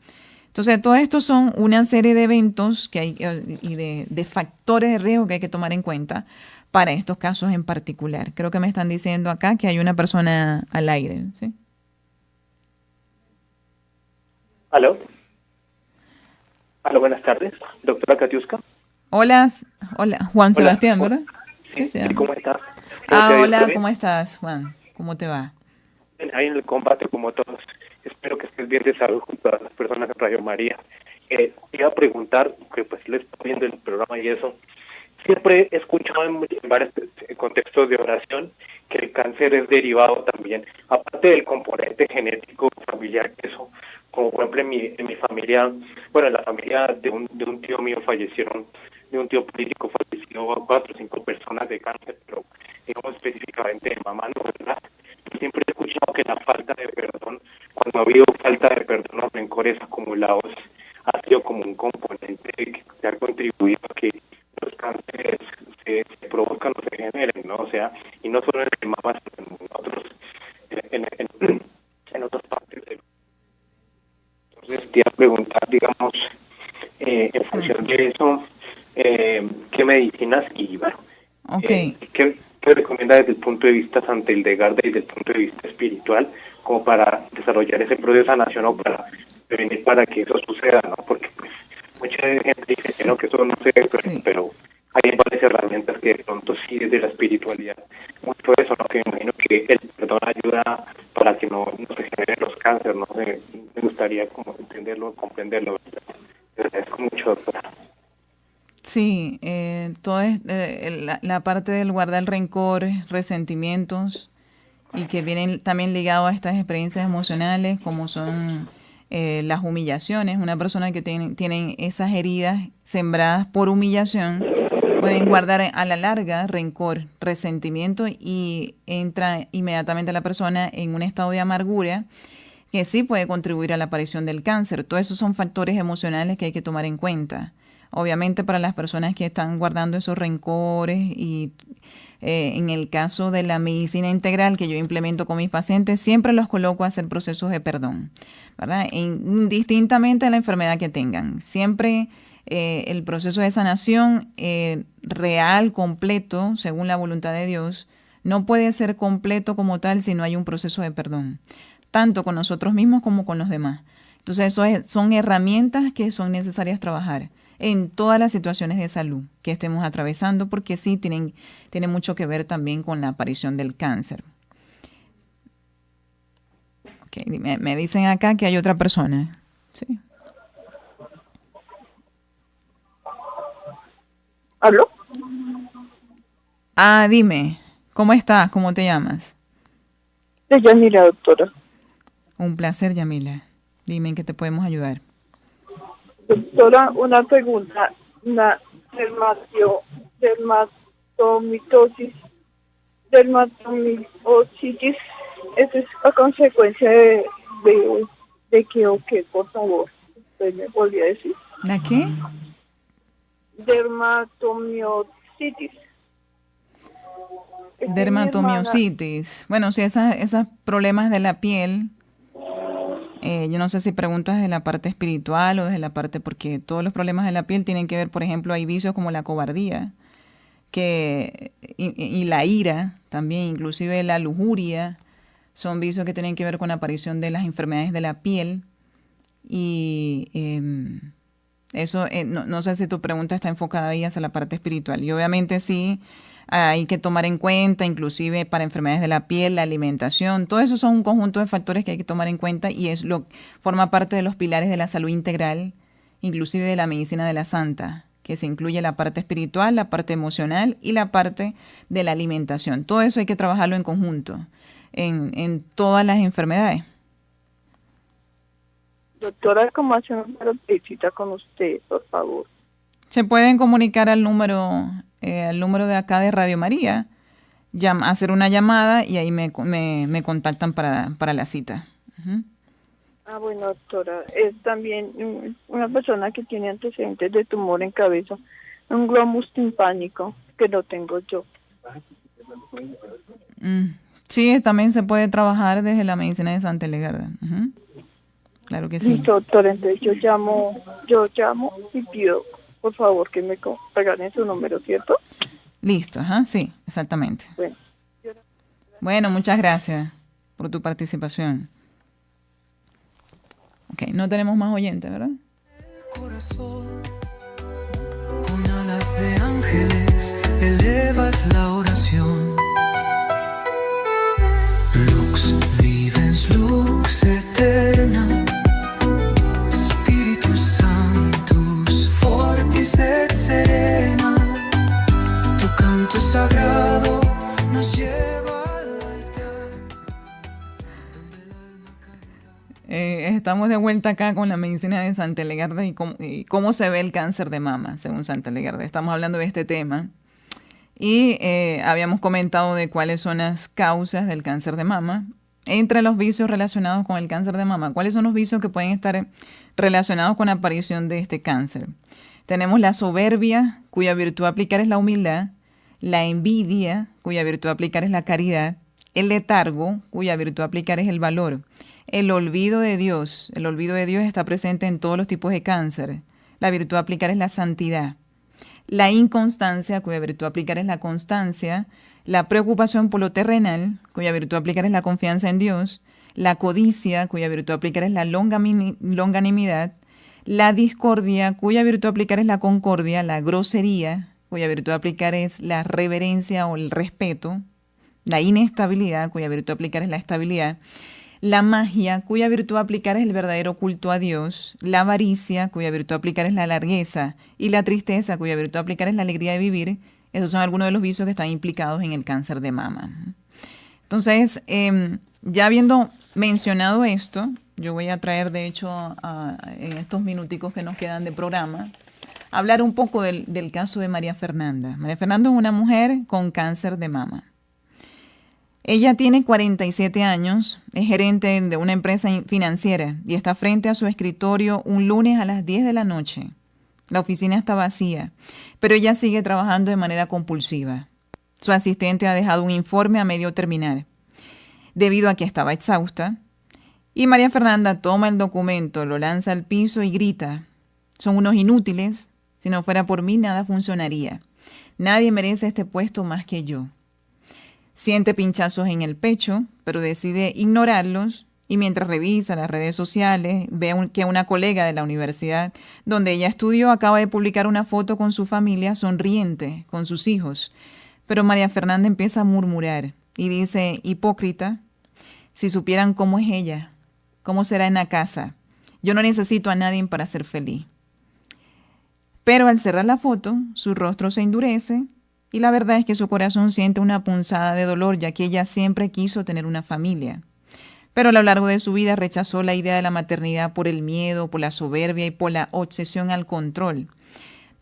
Entonces, todo esto son una serie de eventos que hay, y de factores de riesgo que hay que tomar en cuenta para estos casos en particular. Creo que me están diciendo acá que hay una persona al aire, ¿sí? ¿Aló? ¿Aló? Buenas tardes, doctora Katiuska. Hola, Juan Sebastián, Hola. ¿verdad? Sí, Sí. ¿cómo estás? Hola, ¿cómo estás, Juan? ¿Cómo te va? Ahí en el combate, como todos. Espero que estés bien de salud junto a las personas de Radio María. Iba a preguntar, que pues les estoy viendo el programa y eso, siempre he escuchado en varios contextos de oración que el cáncer es derivado también, aparte del componente genético familiar, eso, como por ejemplo en mi familia, bueno, en la familia de un tío mío fallecieron, de un tío político falleció 4 o 5 personas de cáncer, pero digamos específicamente de mamá, no, ¿verdad? Yo siempre he escuchado que la falta de perdón, cuando ha habido falta de perdón o rencores acumulados, ha sido como un componente que ha contribuido a que los cánceres se produzcan o se generen, ¿no? O sea, y no solo en el mama, sino en otras partes del. Entonces, te iba a preguntar, digamos, en función de eso, ¿qué medicinas y, bueno, ¿qué recomienda desde el punto de vista Santa Hildegarda y desde el punto de vista espiritual, como para desarrollar ese proceso de sanación o para prevenir para que eso suceda, ¿no? Porque pues mucha gente dice que no, que eso no se ve, pero hay varias herramientas que de pronto sí desde la espiritualidad, mucho de eso, ¿no? Que me imagino que el perdón ayuda para que no se generen los cánceres, ¿no? Me gustaría como entenderlo, comprenderlo. Te agradezco mucho, doctora. Sí, todo es la parte del guardar rencor, resentimientos, y que vienen también ligados a estas experiencias emocionales, como son las humillaciones. Una persona que tienen esas heridas sembradas por humillación pueden guardar a la larga rencor, resentimiento, y entra inmediatamente la persona en un estado de amargura que sí puede contribuir a la aparición del cáncer. Todos esos son factores emocionales que hay que tomar en cuenta. Obviamente para las personas que están guardando esos rencores, y en el caso de la medicina integral que yo implemento con mis pacientes, siempre los coloco a hacer procesos de perdón, ¿verdad? Indistintamente de la enfermedad que tengan. Siempre el proceso de sanación real, completo, según la voluntad de Dios, no puede ser completo como tal si no hay un proceso de perdón, tanto con nosotros mismos como con los demás. Entonces, son herramientas que son necesarias trabajar en todas las situaciones de salud que estemos atravesando, porque sí tienen mucho que ver también con la aparición del cáncer. Okay, me dicen acá que hay otra persona. Sí. ¿Aló? Ah, dime, ¿cómo estás? ¿Cómo te llamas? De Yanira, doctora. Un placer, Yamila. Dime en qué te podemos ayudar. Doctora, una pregunta. La dermatomitosis, dermatomiositis, ¿eso es a consecuencia de qué o qué, por favor? ¿Usted me podría decir? ¿La qué? Dermatomiositis. Es que mi hermana, Dermatomiositis. Bueno, sí, esos problemas de la piel, yo no sé si preguntas de la parte espiritual o de la parte, porque todos los problemas de la piel tienen que ver, por ejemplo, hay vicios como la cobardía, y la ira también, inclusive la lujuria, son vicios que tienen que ver con la aparición de las enfermedades de la piel. Y eso, no sé si tu pregunta está enfocada ahí hacia la parte espiritual. Y obviamente sí, hay que tomar en cuenta, inclusive para enfermedades de la piel, la alimentación, todo eso son un conjunto de factores que hay que tomar en cuenta y forma parte de los pilares de la salud integral, inclusive de la medicina de la santa, que se incluye la parte espiritual, la parte emocional y la parte de la alimentación. Todo eso hay que trabajarlo en conjunto, en todas las enfermedades. doctora, ¿cómo hace una visita con usted, por favor? Se pueden comunicar al número de acá de Radio María, hacer una llamada y ahí me contactan para la cita. Ujú. Ah, bueno, doctora, es también una persona que tiene antecedentes de tumor en cabeza, un glomus timpánico, que lo tengo yo. Sí, también se puede trabajar desde la medicina de Santa Legarda. Ujú. Claro que sí. Listo, doctora, entonces yo llamo y pido, por favor, que me regalen su número, ¿cierto? Listo, ajá, sí, exactamente. Bueno. Bueno, muchas gracias por tu participación. Ok, no tenemos más oyentes, ¿verdad? Corazón, con alas de ángeles elevas la oración. Lux vivens, lux eterna, Spiritus Sanctus, fortis et serena. Tu canto sagrado nos lleva al altar. Estamos de vuelta acá con la medicina de Santa Legarda y cómo se ve el cáncer de mama, según Santa Legarda. Estamos hablando de este tema y habíamos comentado de cuáles son las causas del cáncer de mama. Entre los vicios relacionados con el cáncer de mama, ¿cuáles son los vicios que pueden estar relacionados con la aparición de este cáncer? Tenemos la soberbia, cuya virtud a aplicar es la humildad, la envidia, cuya virtud a aplicar es la caridad, el letargo, cuya virtud a aplicar es el valor. El olvido de Dios está presente en todos los tipos de cáncer. La virtud a aplicar es la santidad. La inconstancia, cuya virtud a aplicar es la constancia. La preocupación por lo terrenal, cuya virtud a aplicar es la confianza en Dios. La codicia, cuya virtud a aplicar es la longanimidad. La discordia, cuya virtud a aplicar es la concordia. La grosería, cuya virtud a aplicar es la reverencia o el respeto. La inestabilidad, cuya virtud a aplicar es la estabilidad. La magia, cuya virtud a aplicar es el verdadero culto a Dios. La avaricia, cuya virtud a aplicar es la largueza. Y la tristeza, cuya virtud a aplicar es la alegría de vivir. Esos son algunos de los vicios que están implicados en el cáncer de mama. Entonces, ya habiendo mencionado esto, yo voy a traer, de hecho, en estos minuticos que nos quedan de programa, hablar un poco del caso de María Fernanda. María Fernanda es una mujer con cáncer de mama. Ella tiene 47 años, es gerente de una empresa financiera y está frente a su escritorio un lunes a las 10 de la noche. La oficina está vacía, pero ella sigue trabajando de manera compulsiva. Su asistente ha dejado un informe a medio terminar, debido a que estaba exhausta, y María Fernanda toma el documento, lo lanza al piso y grita: «Son unos inútiles, si no fuera por mí nada funcionaría. Nadie merece este puesto más que yo». Siente pinchazos en el pecho, pero decide ignorarlos y mientras revisa las redes sociales ve que una colega de la universidad donde ella estudió acaba de publicar una foto con su familia sonriente, con sus hijos. Pero María Fernanda empieza a murmurar y dice: «Hipócrita, si supieran cómo es ella, cómo será en la casa. Yo no necesito a nadie para ser feliz». Pero al cerrar la foto, su rostro se endurece y la verdad es que su corazón siente una punzada de dolor, ya que ella siempre quiso tener una familia. Pero a lo largo de su vida rechazó la idea de la maternidad por el miedo, por la soberbia y por la obsesión al control.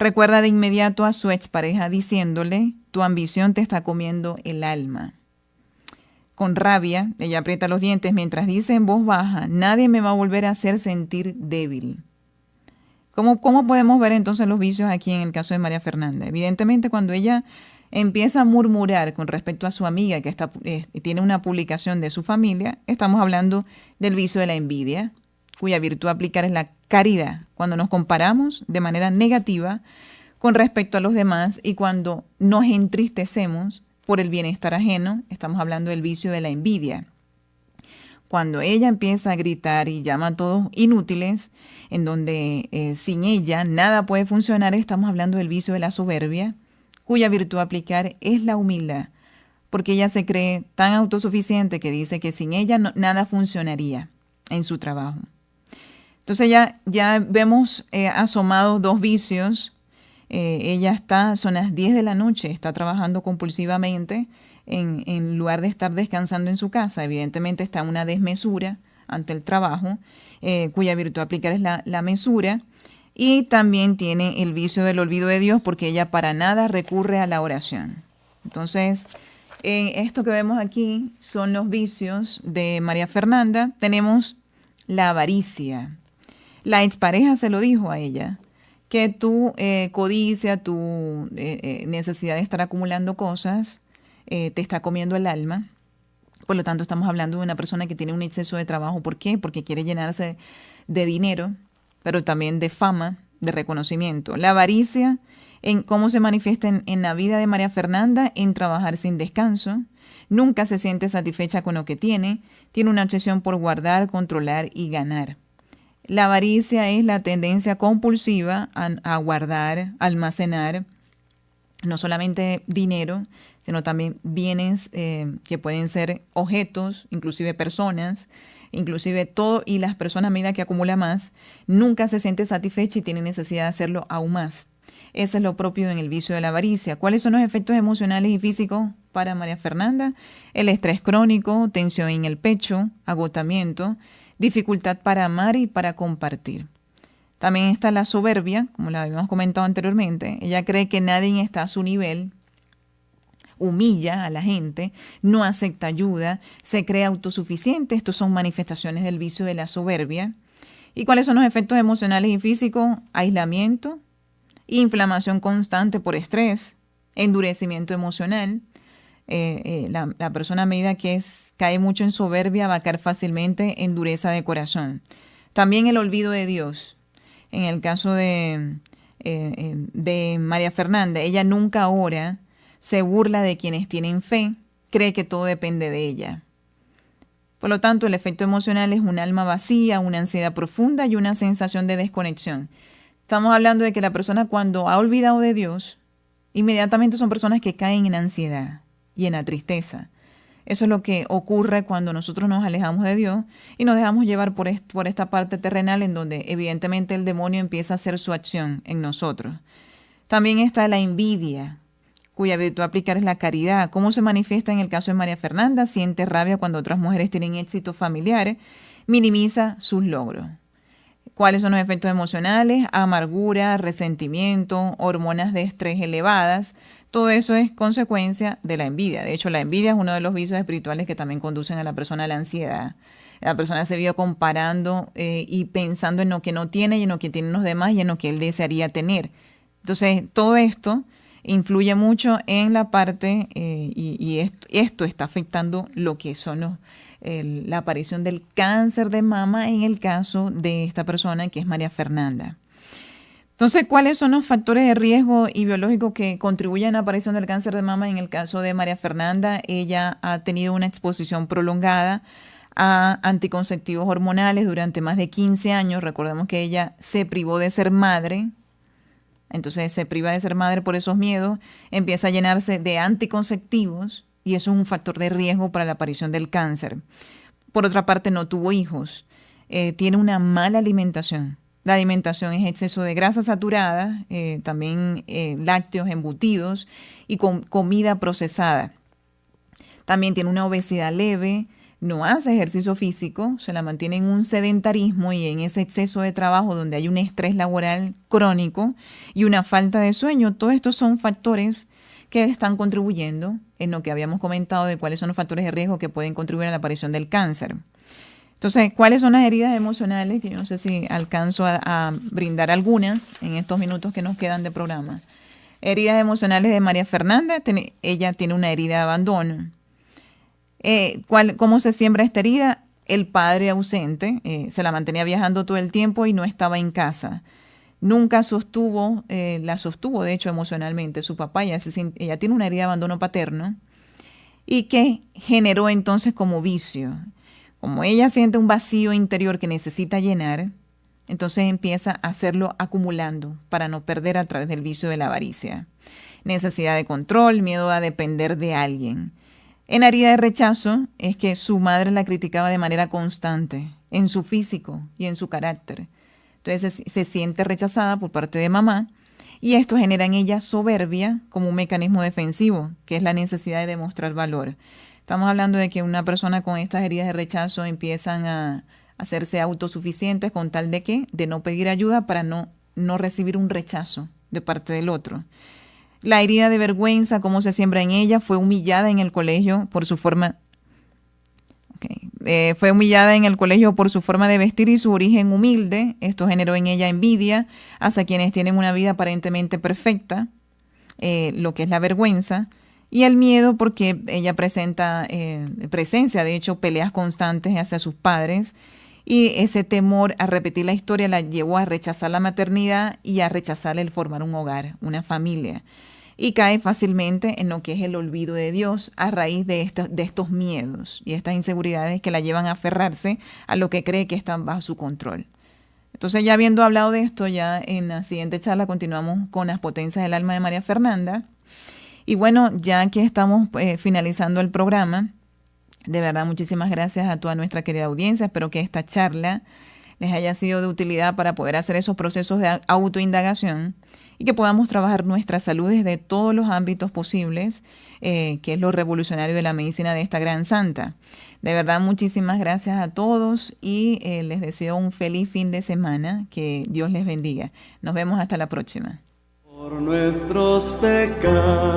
Recuerda de inmediato a su expareja diciéndole: tu ambición te está comiendo el alma. Con rabia, ella aprieta los dientes mientras dice en voz baja: nadie me va a volver a hacer sentir débil. ¿Cómo podemos ver entonces los vicios aquí en el caso de María Fernanda? Evidentemente, cuando ella empieza a murmurar con respecto a su amiga que tiene una publicación de su familia, estamos hablando del vicio de la envidia, cuya virtud a aplicar es la caridad. Cuando nos comparamos de manera negativa con respecto a los demás y cuando nos entristecemos por el bienestar ajeno, estamos hablando del vicio de la envidia. Cuando ella empieza a gritar y llama a todos inútiles, en donde sin ella nada puede funcionar, estamos hablando del vicio de la soberbia, cuya virtud a aplicar es la humildad, porque ella se cree tan autosuficiente que dice que sin ella nada funcionaría en su trabajo. Entonces ya vemos asomados dos vicios. Ella son las 10 de la noche, está trabajando compulsivamente en lugar de estar descansando en su casa. Evidentemente está en una desmesura ante el trabajo, cuya virtud a aplicar es la mesura. Y también tiene el vicio del olvido de Dios, porque ella para nada recurre a la oración. Entonces, esto que vemos aquí son los vicios de María Fernanda. Tenemos la avaricia. La expareja se lo dijo a ella, que tu codicia, tu necesidad de estar acumulando cosas, te está comiendo el alma. Por lo tanto, estamos hablando de una persona que tiene un exceso de trabajo. ¿Por qué? Porque quiere llenarse de dinero, pero también de fama, de reconocimiento. La avaricia, ¿cómo se manifiesta en la vida de María Fernanda? En trabajar sin descanso. Nunca se siente satisfecha con lo que tiene una obsesión por guardar, controlar y ganar. La avaricia es la tendencia compulsiva a guardar, almacenar, no solamente dinero, sino también bienes que pueden ser objetos, inclusive personas, inclusive todo, y las personas a medida que acumula más, nunca se siente satisfecha y tiene necesidad de hacerlo aún más. Eso es lo propio en el vicio de la avaricia. ¿Cuáles son los efectos emocionales y físicos para María Fernanda? El estrés crónico, tensión en el pecho, agotamiento, dificultad para amar y para compartir. También está la soberbia, como la habíamos comentado anteriormente. Ella cree que nadie está a su nivel, humilla a la gente, no acepta ayuda, se cree autosuficiente. Estos son manifestaciones del vicio de la soberbia. ¿Y cuáles son los efectos emocionales y físicos? Aislamiento, inflamación constante por estrés, endurecimiento emocional. La persona a medida que cae mucho en soberbia va a caer fácilmente en dureza de corazón. También el olvido de Dios. En el caso de María Fernanda, ella nunca ora, se burla de quienes tienen fe, cree que todo depende de ella. Por lo tanto, el efecto emocional es un alma vacía, una ansiedad profunda y una sensación de desconexión. Estamos hablando de que la persona, cuando ha olvidado de Dios, inmediatamente son personas que caen en ansiedad y en la tristeza. Eso es lo que ocurre cuando nosotros nos alejamos de Dios y nos dejamos llevar por esta parte terrenal, en donde evidentemente el demonio empieza a hacer su acción en nosotros. También está la envidia, cuya virtud a aplicar es la caridad. ¿Cómo se manifiesta en el caso de María Fernanda? Siente rabia cuando otras mujeres tienen éxitos familiares, minimiza sus logros. ¿Cuáles son los efectos emocionales? Amargura, resentimiento, hormonas de estrés elevadas. Todo eso es consecuencia de la envidia. De hecho, la envidia es uno de los vicios espirituales que también conducen a la persona a la ansiedad. La persona se vive comparando y pensando en lo que no tiene y en lo que tienen los demás y en lo que él desearía tener. Entonces, todo esto influye mucho en la parte y esto está afectando lo que son la aparición del cáncer de mama en el caso de esta persona que es María Fernanda. Entonces, ¿cuáles son los factores de riesgo y biológicos que contribuyen a la aparición del cáncer de mama en el caso de María Fernanda? Ella ha tenido una exposición prolongada a anticonceptivos hormonales durante más de 15 años. Recordemos que ella se privó de ser madre. Entonces se priva de ser madre por esos miedos, empieza a llenarse de anticonceptivos y eso es un factor de riesgo para la aparición del cáncer. Por otra parte, no tuvo hijos, tiene una mala alimentación. la alimentación es exceso de grasa saturada, también lácteos, embutidos y comida procesada. También tiene una obesidad leve, no hace ejercicio físico, se la mantiene en un sedentarismo y en ese exceso de trabajo donde hay un estrés laboral crónico y una falta de sueño. Todos estos son factores que están contribuyendo en lo que habíamos comentado de cuáles son los factores de riesgo que pueden contribuir a la aparición del cáncer. Entonces, ¿cuáles son las heridas emocionales? Que yo no sé si alcanzo a brindar algunas en estos minutos que nos quedan de programa. Heridas emocionales de María Fernanda. Ella tiene una herida de abandono. ¿Cómo se siembra esta herida? El padre ausente, se la mantenía viajando todo el tiempo y no estaba en casa. Nunca la sostuvo de hecho emocionalmente su papá. Ella tiene una herida de abandono paterno y que generó entonces como vicio. Como ella siente un vacío interior que necesita llenar, entonces empieza a hacerlo acumulando para no perder a través del vicio de la avaricia. Necesidad de control, miedo a depender de alguien. En la herida de rechazo es que su madre la criticaba de manera constante en su físico y en su carácter. Entonces se siente rechazada por parte de mamá y esto genera en ella soberbia como un mecanismo defensivo, que es la necesidad de demostrar valor. Estamos hablando de que una persona con estas heridas de rechazo empiezan a hacerse autosuficientes con tal de ¿qué? De no pedir ayuda para no recibir un rechazo de parte del otro. La herida de vergüenza, cómo se siembra en ella, fue humillada en el colegio por su forma. Fue humillada en el colegio por su forma de vestir y su origen humilde. Esto generó en ella envidia hacia quienes tienen una vida aparentemente perfecta, lo que es la vergüenza. Y el miedo porque ella presencia, de hecho, peleas constantes hacia sus padres. Y ese temor a repetir la historia la llevó a rechazar la maternidad y a rechazar el formar un hogar, una familia. Y cae fácilmente en lo que es el olvido de Dios a raíz de estos miedos y estas inseguridades que la llevan a aferrarse a lo que cree que están bajo su control. Entonces, ya habiendo hablado de esto, ya en la siguiente charla continuamos con las potencias del alma de María Fernanda. Y bueno, ya que estamos finalizando el programa, de verdad muchísimas gracias a toda nuestra querida audiencia. Espero que esta charla les haya sido de utilidad para poder hacer esos procesos de autoindagación y que podamos trabajar nuestra salud desde todos los ámbitos posibles, que es lo revolucionario de la medicina de esta gran santa. De verdad, muchísimas gracias a todos y les deseo un feliz fin de semana. Que Dios les bendiga. Nos vemos hasta la próxima. Por nuestros pecados.